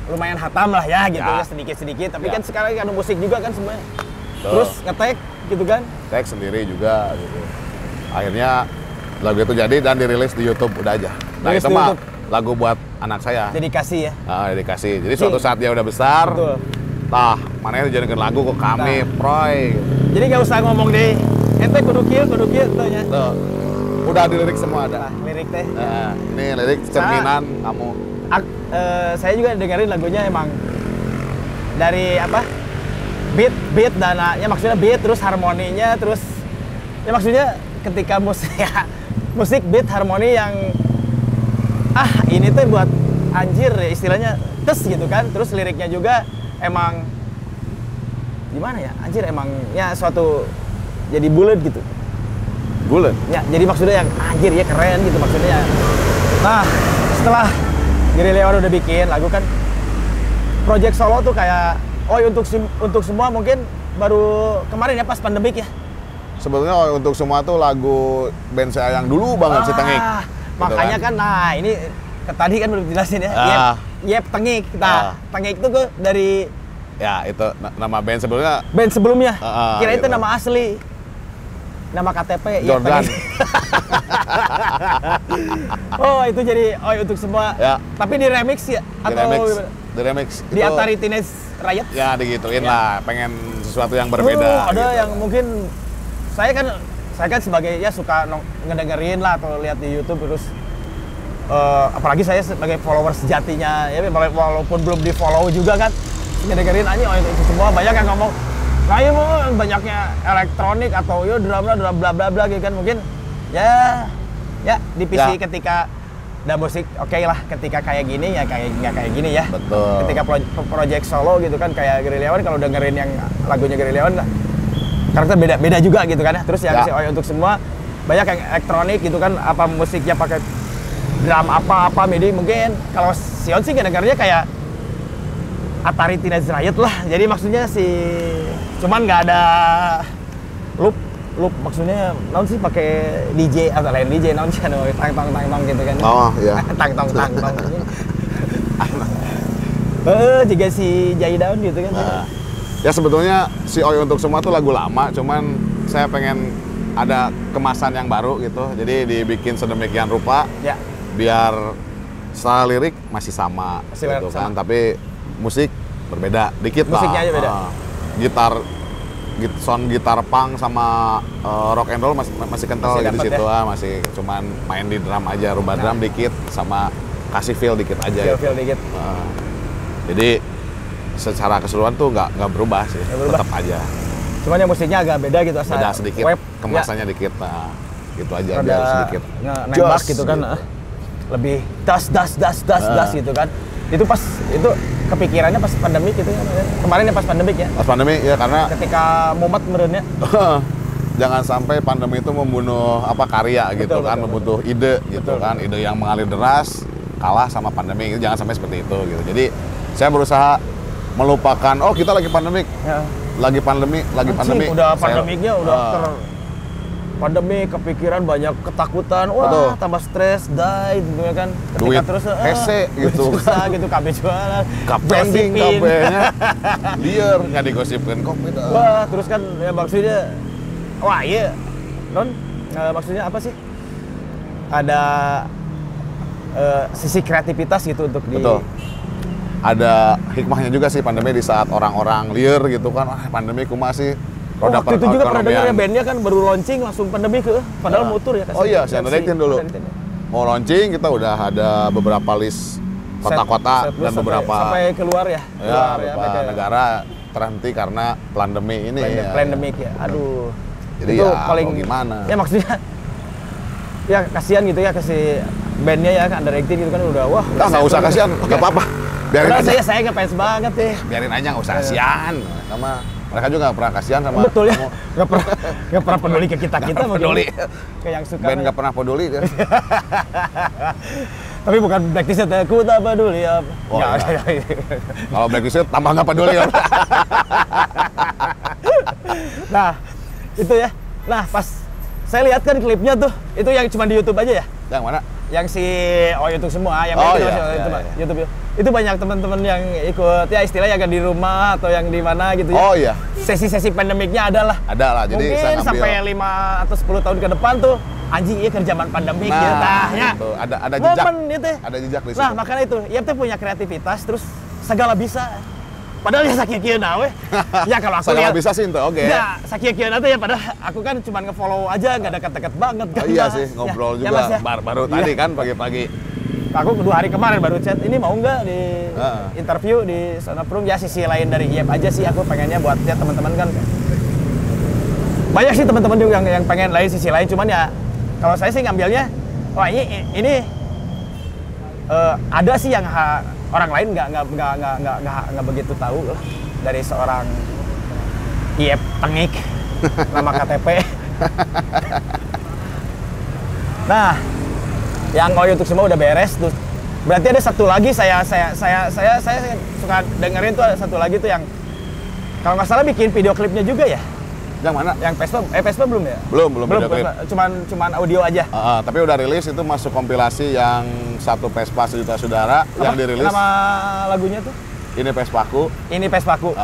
lumayan hatam lah ya gitu Ya. ya sedikit-sedikit. Tapi Ya. kan sekarang kan musik juga kan semuanya. Betul. Terus ngetek gitu kan. Tag sendiri juga gitu. Akhirnya lagu itu jadi dan dirilis di YouTube udah aja. Nah Rilis itu di mah YouTube. lagu buat anak saya. Dedikasi ya. Dedikasi. Jadi suatu saat dia udah besar, Betul. tah mana dijadikan lagu ke kami, proy. Jadi nggak usah ngomong deh. Ente kudu kieu tuh nya. Tuh, udah dilirik semua ada. Nah, lirik teh. Nah, ini lirik cerminan kamu. Saya juga dengerin lagunya emang dari apa beat dan ya maksudnya beat terus harmoninya terus ya maksudnya ketika musik beat harmoni yang ini tuh buat anjir ya istilahnya tes gitu kan, terus liriknya juga emang gimana ya anjir emang ya suatu jadi bulat gitu Bulan. ya, jadi maksudnya yang anjir ya keren gitu maksudnya. Nah setelah Gerilyawan udah bikin lagu kan, project solo tuh kayak untuk semua mungkin baru kemarin ya pas pandemik ya. Sebetulnya untuk semua tuh lagu band saya yang dulu banget si Tengik. Gitu Makanya kan, nah ini tadi kan udah dijelasin ya. Yep Tengik. Nah, Tengik itu gue dari Ya itu nama band sebelumnya band sebelumnya. Kira itu gitu. nama asli. Nama KTP Yep Jordan. Tengik. Oh, itu jadi untuk semua. Ya. Tapi di remix ya Di atau remix. di Itu- Atari Teenage Riot? Ya digituin lah, pengen sesuatu yang berbeda. Ada gitu. yang mungkin saya kan sebagai ya suka ngedengerin lah atau lihat di YouTube terus apalagi saya sebagai follower sejatinya ya walaupun belum di follow juga kan ngedengerin aja itu semua banyak yang ngomong nah ya mau banyaknya elektronik atau yo drama bla bla bla gitu kan mungkin ya di PC Ya. ketika ada musik oke lah ketika kayak gini ya kayak gini ya. Betul. Ketika project solo gitu kan kayak Gerilyawan kalau dengerin yang lagunya Gerilyawan lah karakter beda juga gitu kan ya. Terus yang Ya. si Oi untuk semua banyak yang elektronik gitu kan apa musiknya pakai drum apa MIDI mungkin kalau Sion sih dengarnya kayak Atari Teenage Riot lah. Jadi maksudnya cuman nggak ada loop maksudnya naon sih pakai DJ atau lain DJ naon sih tang gitu kan. Oh iya. tang. Jika si Jai Daun gitu kan. Nah, ya sebetulnya si Oi untuk semua tuh lagu lama, cuman saya pengen ada kemasan yang baru gitu. Jadi dibikin sedemikian rupa Ya. biar secara lirik masih sama Masih gitu sama. kan, tapi musik berbeda dikit lah. Musiknya aja beda. Sound gitar punk sama rock and roll masih kental Masih gitu dapet situ ya? masih cuman main di drum aja, rubah drum dikit sama kasih feel dikit aja. Feel dikit. Jadi secara keseluruhan tuh nggak berubah sih, Nggak berubah. tetap aja. Cuman yang musiknya agak beda gitu asal. Beda sedikit, Web, kemasannya dikit, nah gitu aja ada biar sedikit. nembak Jos, gitu kan. gitu. Lebih das gitu kan. Itu pas itu kepikirannya pas pandemik gitu kan. Kemarin ya pas pandemik ya. Pas pandemi ya karena Ketika mumet merennya. jangan sampai pandemi itu membunuh karya gitu Betul, kan, betul, membunuh ide gitu Betul. kan, ide yang mengalir deras kalah sama pandemi, jangan sampai seperti itu gitu. Jadi saya berusaha melupakan kita lagi pandemik, Ya. lagi pandemi. Udah Saya- pandemiknya udah pandemi kepikiran banyak ketakutan, wah Betul. tambah stres, die gitu ya kan. Ketika Duit terus hese gitu. susah gitu KB jualan. Kaptending gosipin. kabehnya liar nggak digosipin kopi dah. Wah, terus kan ya maksudnya wah iya. Maksudnya apa sih? Ada sisi kreativitas gitu untuk Betul. Ada hikmahnya juga sih pandemi di saat orang-orang liar gitu kan, pandemi kumaha sih roda waktu itu juga pernah dengar ya perekonomian. bandnya kan baru launching langsung pandemi padahal mutur ya. Oh iya, saya ngedekin dulu. Mau launching kita udah ada beberapa list kota-kota Set list dan beberapa sampai keluar ya. beberapa negara terhenti karena pandemi ini. Pandemic ya. Aduh. Jadi itu ya paling mau gimana? Ya maksudnya ya kasihan gitu ya ke si bandnya ya kan directing gitu kan udah wah. Kita nggak usah kasihan, nggak apa-apa. Biarin Padahal aja. saya ngefans banget deh. Biarin aja, nggak usah kasihan. Sama mereka juga nggak pernah kasihan sama Betul ya. kamu. Nggak pernah peduli ke kita Nggak mungkin. peduli. Ke yang suka. Band nggak pernah peduli dia. Tapi bukan Blacklist ya, aku tak peduli ya. Oh, Nggak, iya. Kalau Blacklist tambah nggak peduli. Nah, itu ya. Nah, pas saya lihat kan klipnya tuh, itu yang cuma di YouTube aja ya. Yang mana? Yang si YouTube semua, yang Oh, itu iya, masih iya, YouTube, iya. YouTube. Itu banyak teman-teman yang ikut ya istilahnya yang di rumah atau yang di mana gitu ya. Oh iya, Sesi-sesi pandemiknya ada lah. ada lah. Jadi Mungkin saya ngambil. sampai 5 atau 10 tahun ke depan tuh anjing iya kerjaan pandemik gitu Nah, ya. gitu. Ada jejak. Momen itu. Ada jejak di situ. Nah, makanya itu, ia tuh punya kreativitas terus segala bisa. Padahal ya sakit kieu nawe. Ya kalau aku Saya lihat nggak bisa sih itu, oke. ya sakit kieu nanti ya padahal aku kan cuma nge-follow aja nggak dekat-dekat banget kan. Oh, iya Mas. sih, ngobrol Ya, juga Mas, ya. baru Iya. tadi kan pagi-pagi. Aku 2 hari kemarin baru chat, ini mau nggak di Heeh. interview di Sana Prung? Ya sisi lain dari IEP aja sih, aku pengennya buat ya teman-teman kan. Banyak sih teman-teman juga yang pengen lain sisi lain, cuman ya kalau saya sih ngambilnya, wah ini ada sih yang orang lain nggak begitu tahu lah dari seorang IEP Tengik nama KTP. Nah, yang YouTube semua udah beres tuh. Berarti ada satu lagi saya suka dengerin tuh ada satu lagi tuh yang kalau nggak salah bikin video klipnya juga ya. Yang mana? Yang Vespa belum ya? Belum video klip. Vespa. Cuman audio aja. Tapi udah rilis, itu masuk kompilasi yang satu Vespa sejuta saudara yang dirilis. Nama lagunya tuh? Ini Vespaku. Ini Vespaku.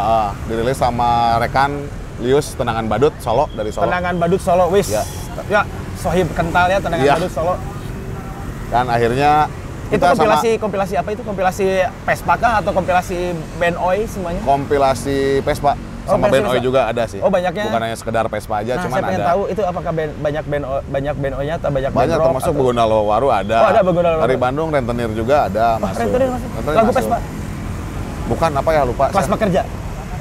Dirilis sama rekan Lius Tenangan Badut Solo dari Solo. Tenangan Badut Solo wis. Ya. Ya, sohib kental ya tendangan Iya. badut Solo. Dan akhirnya Itu kita sama kompilasi apa itu? Kompilasi Vespa kah atau kompilasi band Oi semuanya? kompilasi Vespa Oh, sama kompilasi band Oi Vespa. juga ada sih. Oh, banyaknya? Bukan hanya sekedar Vespa aja, Nah, cuman saya pengen ada. tahu itu apakah banyak band Oi-nya atau banyak band Banyak rock termasuk atau... Begondalo Waru ada. Oh, ada Begondalo Waru. Dari Bandung Rentenir juga ada masuk. Rentenir masuk. Rentenir Lagu masuk. Vespa. Bukan apa ya lupa. Kelas saya. pekerja.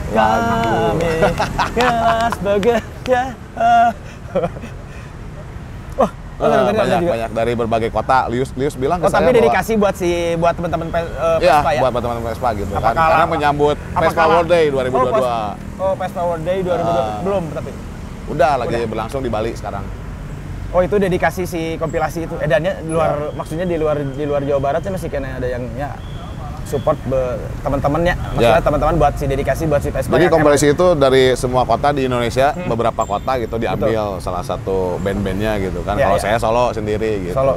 Kami kelas pekerja. Oh, Banyak dari berbagai kota. Lius bilang ke Oh, saya tapi bahwa- dedikasi buat teman-teman Iya, Vespa ya. buat teman-teman Vespa gitu kan. Apakah- Karena menyambut Vespa apakah- World Day 2022. Oh, Vespa World Day 2022 belum tapi. Udah lagi berlangsung di Bali sekarang. Oh, itu dedikasi si kompilasi itu. Edannya di luar maksudnya di luar Jawa Barat ya masih kena ada yang ya support teman-temannya. Maksudnya Ya. teman-teman buat si dedikasi buat si Vespa. Jadi yang kompilasi itu dari semua kota di Indonesia, beberapa kota gitu diambil salah satu band-bandnya gitu kan. Ya, Kalau ya. saya solo sendiri gitu. Solo.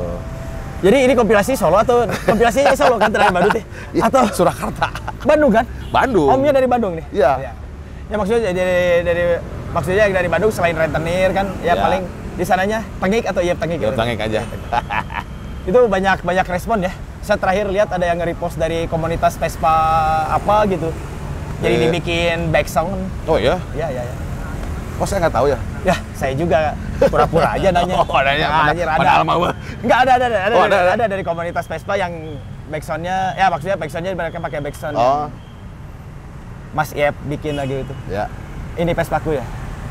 Jadi ini kompilasi Solo atau kompilasi Solo kan terakhir Badut ya? Ya, Atau Surakarta. Bandung kan? Bandung. Omnya dari Bandung nih? Iya. Ya maksudnya maksudnya yang dari Bandung selain Rentenir kan ya, Ya. paling di sananya Tengik atau iya Tengik. Ya, gitu. Tangik aja. Itu banyak respon ya. Saya terakhir lihat ada yang nge-repost dari komunitas Vespa apa gitu. Jadi dibikin back sound. Oh iya? Ya. Oh saya nggak tahu ya. Ya, saya juga pura-pura aja nanya. Oh, nanya. Anjir, Padahal mah. Enggak ada. Oh, ada. Ada dari komunitas Vespa yang backsoundnya, ya maksudnya backsoundnya mereka pakai backsound Oh, yang Mas Iep bikin lagi itu. ya. Ini Vespaku ya.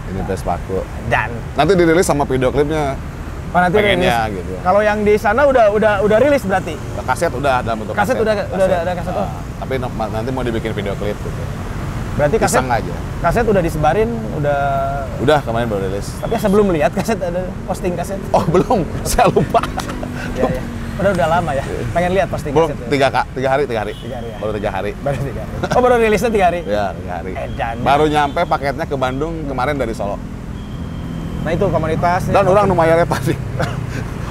Ini Vespaku. Dan Nanti dirilis sama video klipnya. nanti Pengennya rilis. gitu. Kalau yang di sana udah rilis berarti. Kaset udah dalam bentuk Kaset udah ada kaset. Oh. Tapi nanti mau dibikin video klip gitu. Berarti kaset Iseng aja. kaset udah disebarin, udah. Udah kemarin baru rilis. Tapi sebelum lihat kaset ada posting kaset. Oh belum, saya lupa. Ya. Udah lama ya. Pengen lihat posting Belum, kaset. Ya. 3 hari. 3 hari ya. Baru 3 hari. Baru 3 hari. Oh, baru rilisnya 3 hari. Ya, 3 hari. Edan. Baru nyampe paketnya ke Bandung kemarin dari Solo. Nah, itu komunitas. Dan orang numayarnya tadi.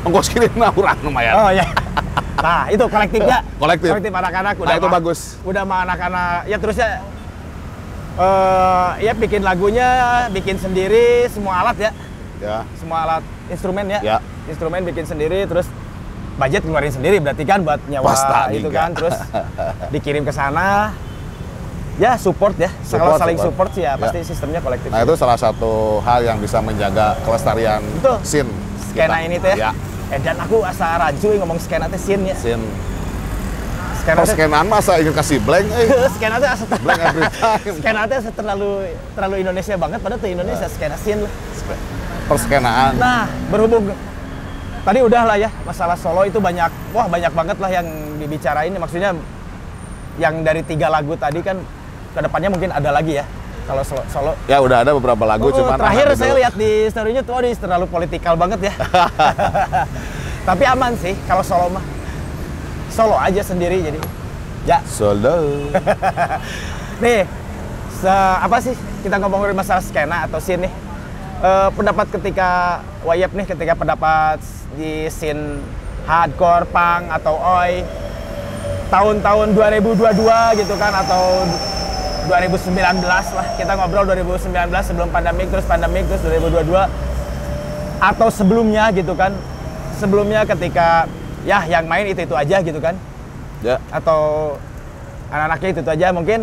Ongkos kirimnya orang numayar. Oh ya. Nah, itu kolektifnya. Kolektif. Kolektif anak-anak udah. Nah, itu mah- bagus. Udah mah anak-anak. Ya terusnya ya bikin lagunya, bikin sendiri semua alat ya. Ya. Semua alat instrumen ya. Ya. Instrumen bikin sendiri terus budget keluarin sendiri berarti kan buat nyawa Pasta itu juga. kan terus dikirim ke sana. Ya support ya. Kalau saling support sih ya, Ya. pasti sistemnya kolektif. Nah, itu salah satu hal yang bisa menjaga kelestarian Betul. scene Skena kita. ini tuh ya. Ya, Dan aku asa rancu ngomong skena teh scene ya. scene. Skena Kalau teh skenaan masa ingin kasih blank, skena teh asa blank every time. skena teh asa terlalu Indonesia banget padahal tuh Indonesia skena scene lah. Perskenaan. Nah, berhubung tadi udah lah ya masalah Solo itu banyak banget lah yang dibicarain. Maksudnya yang dari 3 lagu tadi kan kedepannya mungkin ada lagi ya kalau Solo. Ya udah ada beberapa lagu, cuman terakhir aman saya dulu. lihat di story-nya tuh terlalu politikal banget ya. Tapi aman sih kalau Solo mah. Solo aja sendiri jadi. Ya. Solo. Nih, apa sih kita ngomongin masalah skena atau scene nih? Pendapat ketika Wayep nih, ketika pendapat di scene hardcore, punk atau oi tahun-tahun 2022 gitu kan atau 2019 lah, kita ngobrol 2019 sebelum pandemik terus 2022 atau sebelumnya gitu kan, sebelumnya ketika ya yang main itu aja gitu kan, Ya. atau anak-anaknya itu aja. Mungkin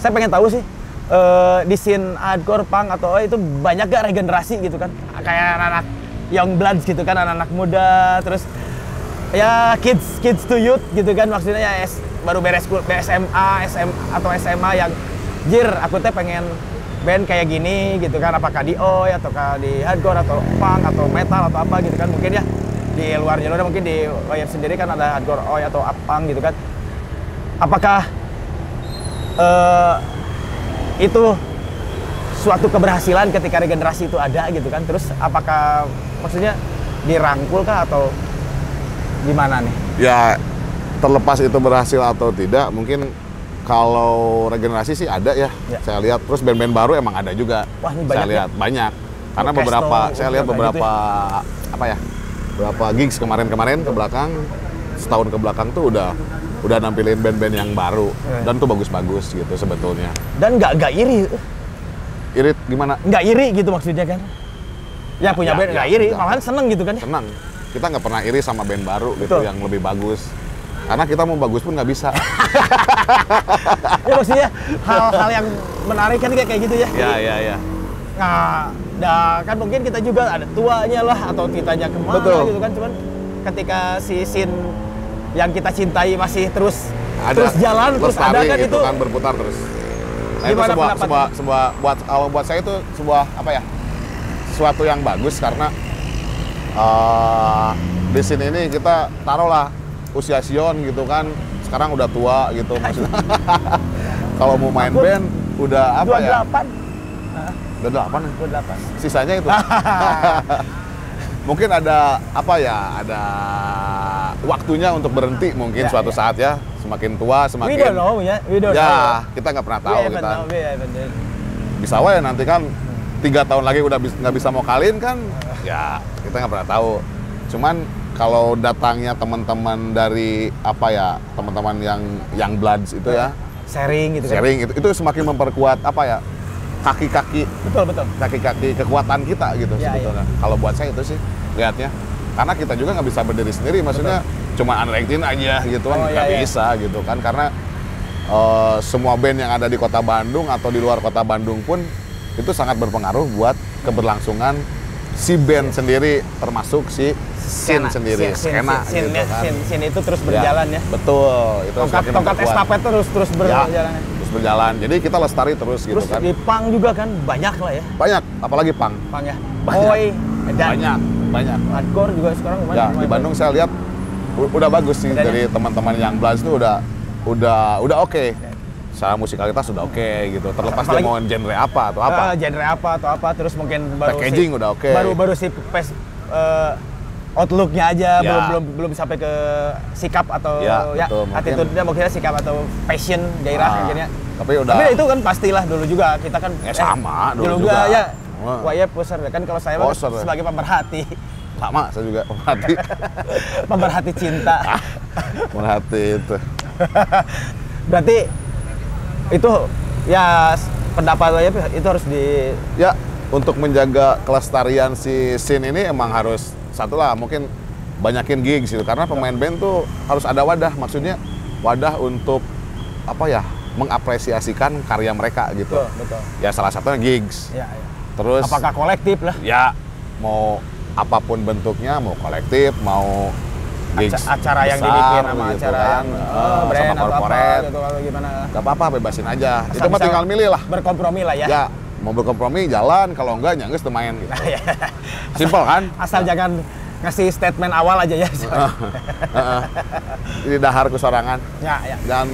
saya pengen tahu sih di scene hardcore, punk atau itu banyak gak regenerasi gitu kan, kayak anak-anak young bloods gitu kan, anak-anak muda, terus ya kids to youth gitu kan, maksudnya ya baru beres SMA atau SMA yang jir aku teh pengen band kayak gini gitu kan, apakah di oi ataukah di hardcore atau punk atau metal atau apa gitu kan, mungkin ya di luar jalur mungkin di Wayep sendiri kan ada hardcore oi atau punk gitu kan, apakah itu suatu keberhasilan ketika regenerasi itu ada gitu kan, terus apakah maksudnya dirangkul kah atau gimana nih? Ya, terlepas itu berhasil atau tidak, mungkin kalau regenerasi sih ada ya. Ya. Saya lihat, terus band-band baru emang ada juga. Wah, ini Saya banyak ya? lihat banyak. Karena Orkesto, beberapa, saya lihat kayak beberapa apa ya? Beberapa gigs kemarin ke belakang, setahun ke belakang tuh udah nampilin band-band yang baru dan tuh bagus-bagus gitu sebetulnya. Dan nggak iri, Irit gimana? nggak iri gitu maksudnya kan? Ya punya Ya, band ya, nggak iri, jangan. malahan seneng gitu kan ya. Senang. Kita nggak pernah iri sama band baru gitu Betul. yang lebih bagus. Karena kita mau bagus pun nggak bisa. Ya maksudnya hal-hal yang menarik kan kayak gitu ya. Ya. Nah, kan mungkin kita juga ada tuanya lah atau kitanya kemana Betul. gitu kan, cuman ketika si scene yang kita cintai masih terus jalan, terus ada lestari kan gitu itu kan berputar terus. Nah, itu Gimana sebuah buat saya itu sebuah apa ya? Sesuatu yang bagus karena di sini ini kita taruhlah usia Sion gitu kan, sekarang udah tua gitu maksudnya. Kalau mau main Aku band udah apa ya? 28. Udah 8 ya? 28. Sisanya itu. Mungkin ada apa ya? Ada waktunya untuk berhenti mungkin Ya, suatu ya. saat ya. Semakin tua semakin We don't know ya, we don't know. ya kita nggak pernah tahu kita. We haven't know. Bisa wae nanti kan 3 tahun lagi udah nggak bisa mau kawin kan? Ya kita nggak pernah tahu. Cuman kalau datangnya teman-teman dari apa ya, teman-teman yang bloods itu ya, Sharing gitu kan. sharing itu semakin memperkuat apa ya, kaki-kaki kekuatan kita gitu Ya, sebetulnya. Kalau buat saya itu sih lihatnya, karena kita juga nggak bisa berdiri sendiri, maksudnya cuma unranked aja gitu kan, Oh, nggak iya. bisa gitu kan, karena semua band yang ada di kota Bandung atau di luar kota Bandung pun itu sangat berpengaruh buat keberlangsungan si band sendiri, termasuk si scene sendiri, skena gitu kan. Scene itu terus berjalan ya. Betul, itu semakin Tongkat memperkuat. estafet terus berjalan ya. Terus berjalan. Jadi kita lestari terus gitu Terus kan. di punk juga kan banyak lah ya, Banyak, apalagi punk. punk ya. Banyak. Oi, dan Banyak. hardcore juga sekarang lumayan. Ya, di Bandung saya lihat udah bagus sih Udah dari teman-teman yang Bloods itu udah oke. Secara musikalitas sudah oke gitu. Terlepas dia Apalagi- mau genre apa atau apa. Genre apa atau apa, terus mungkin baru Packaging udah oke. Baru si outlook-nya aja Ya. belum sampai ke sikap atau Ya, betul, mungkin. attitude-nya mungkin sikap atau passion daerah akhirnya. Tapi udah Tapi itu kan pastilah dulu juga kita kan sama dulu juga juga. ya. Wah. Wah ya poser kan kalau saya mah Poser, ya. sebagai pemerhati sama saya juga pemerhati. pemerhati cinta. Pemerhati itu. Berarti itu ya pendapat saya itu harus di Ya, untuk menjaga kelestarian si scene ini emang harus satu lah, mungkin banyakin gigs gitu. Karena pemain band tuh harus ada wadah, maksudnya wadah untuk apa ya, mengapresiasikan karya mereka gitu. betul. Ya salah satunya gigs. Ya. Terus Apakah kolektif lah? ya mau apapun bentuknya, mau kolektif, mau gigs Acara yang besar, dibikin sama gitu acara kan. yang brand sama atau apa corporate. gitu kalau gimana. Gak apa-apa, bebasin aja. Asal Itu mah bisa tinggal milih lah. Berkompromi lah ya. Ya, mau berkompromi jalan, kalau enggak nyangges main gitu. Iya. Simpel kan? Asal jangan ngasih statement awal aja ya. Heeh. Di dahar kesorangan. Ya. Jangan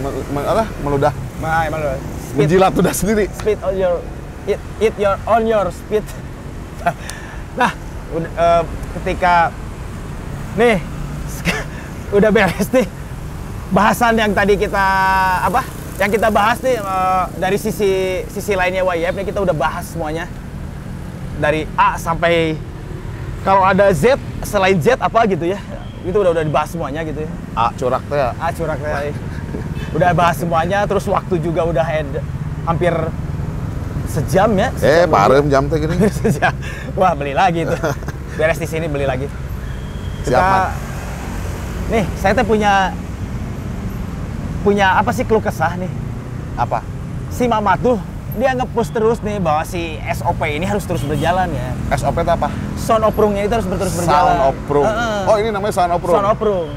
meludah, Nah, emang lo. menjilat udah sendiri. Speed on your eat your on your speed. Nah, ketika nih udah beres nih bahasan yang tadi kita yang kita bahas nih dari sisi lainnya YF nih, kita udah bahas semuanya dari A sampai kalau ada Z, selain Z apa gitu ya, itu udah dibahas semuanya gitu ya. Curak teh ya. Curak teh udah bahas semuanya, terus waktu juga udah hampir sejam ya. Parem jam teh gini. Sejam. Wah, beli lagi tuh. Beres di sini beli lagi. Siap, Man. Nih, saya teh punya apa sih keluh kesah nih. Apa? Si Mama tuh dia nge-push terus nih bahwa si SOP ini harus terus berjalan ya. SOP itu apa? Sound oprungnya itu harus terus berjalan. Sound oprung. Oh, ini namanya sound oprung. Sound oprung.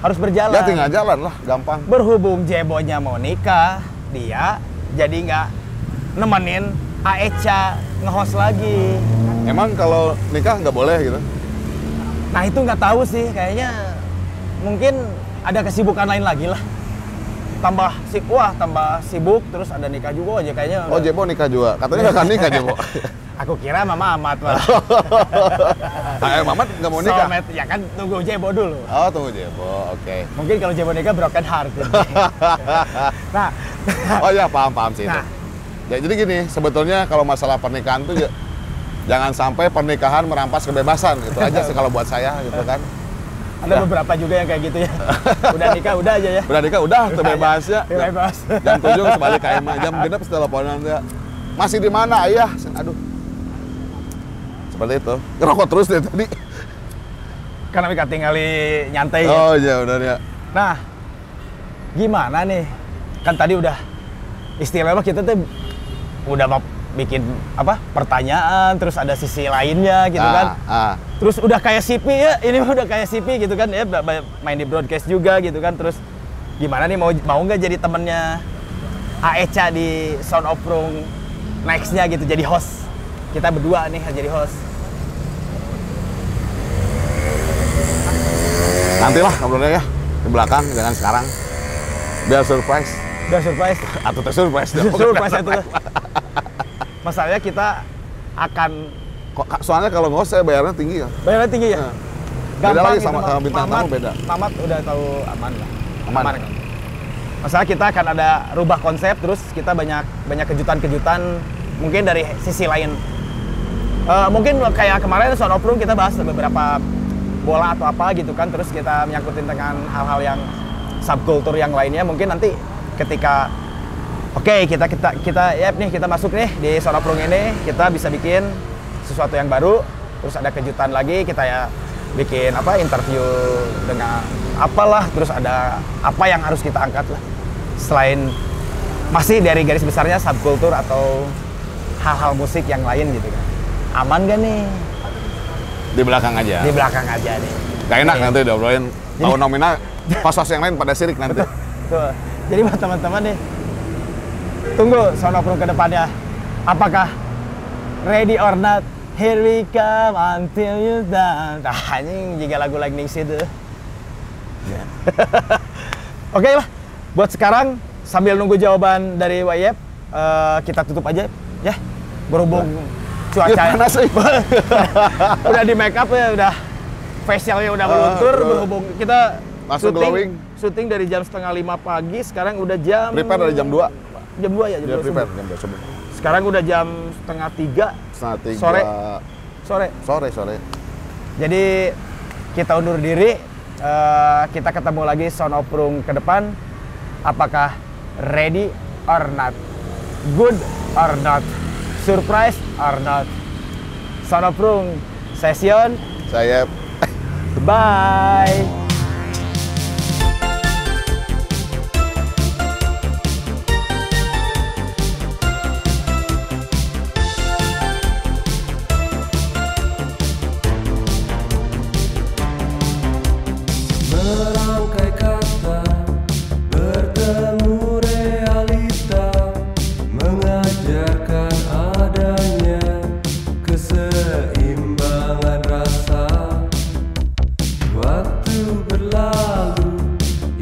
Harus berjalan. Ya tinggal jalan lah, gampang. Berhubung Jebonya mau nikah, dia jadi nggak nemenin Aecha nge-host lagi. Emang kalau nikah nggak boleh gitu? Nah itu nggak tahu sih, kayaknya mungkin ada kesibukan lain lagi lah. Tambah sibuk, terus ada nikah juga aja kayaknya. Oh, Jebo nikah juga. Katanya nggak akan nikah, Jebo. Aku kira Mama Amat malah. Mamat nggak mau nikah? Soulmate, ya kan tunggu Jebo dulu. Oh, tunggu Jebo, oke. Mungkin kalau Jebo nikah broken heart. Nah, Oh ya, paham sih itu. Nah. Ya, jadi gini, sebetulnya kalau masalah pernikahan tuh jangan sampai pernikahan merampas kebebasan, gitu aja sih kalau buat saya gitu kan. ada beberapa juga yang kayak gitu ya. Udah nikah udah aja ya. Udah nikah udah terbebas ya. Bebas. Jam 7 sebalik KM, jam genep teleponan ya. Masih di mana ayah? Aduh. seperti itu. Ngerokok terus deh tadi. Karena mereka tinggali nyantai. Ya. Oh iya benar ya. Nah, gimana nih? Kan tadi udah istilahnya kita tuh udah mau bikin apa pertanyaan, terus ada sisi lainnya gitu kan. Terus udah kayak CP ya, ini udah kayak CP gitu kan ya, main di broadcast juga gitu kan. Terus gimana nih mau nggak jadi temennya Aeca di Sound of Prung next-nya gitu, jadi host. Kita berdua nih jadi host. Nantilah ngobrolnya ya di belakang, jangan sekarang. Biar surprise. Biar surprise. Atau tersurprise dong. Surprise itu. Masalahnya kita akan soalnya kalau nggak saya bayarnya tinggi ya. Bayarnya tinggi ya? Beda lagi gitu, sama bintang tamu beda. Mamat udah tahu aman lah. Aman. Kan? Masalah kita akan ada rubah konsep, terus kita banyak kejutan-kejutan mungkin dari sisi lain. Mungkin kayak kemarin Sound of Prung kita bahas beberapa bola atau apa gitu kan, terus kita menyangkutin dengan hal-hal yang subkultur yang lainnya. Mungkin nanti ketika kita ya nih kita masuk nih di Sound of Prung ini, kita bisa bikin sesuatu yang baru, terus ada kejutan lagi, kita ya bikin apa interview dengan apalah, terus ada apa yang harus kita angkat lah selain masih dari garis besarnya subkultur atau hal-hal musik yang lain gitu kan. Aman gak nih? Di belakang aja. Di belakang aja nih. Gak enak nanti diobrolin. Tahu nominal, host-host yang lain pada sirik nanti. Tuh. Jadi buat teman-teman nih, tunggu Sound of Prung ke depannya. Apakah ready or not? Here we come until you done. Nah, anjing jika lagu Lightning Seed tuh. Oke lah, buat sekarang sambil nunggu jawaban dari Wayep, kita tutup aja ya. Berhubung cuaca panas udah di make up ya, udah facialnya udah meluntur. Berhubung kita syuting dari jam 4:30 pagi, sekarang udah jam prepare dari jam 2. Jam 2 ya, jam 2 prepare subuh. jam 2 subuh. Sekarang udah jam 2:30 sore. Jadi kita undur diri, kita ketemu lagi Sound of Prung ke depan. Apakah ready or not? Good or not? Surprise or not? Sound of Prung session. Saya Bye. Merangkai kata, bertemu realita, mengajarkan adanya keseimbangan rasa. Waktu berlalu,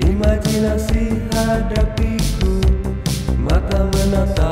imajinasi hadapiku, mata menatap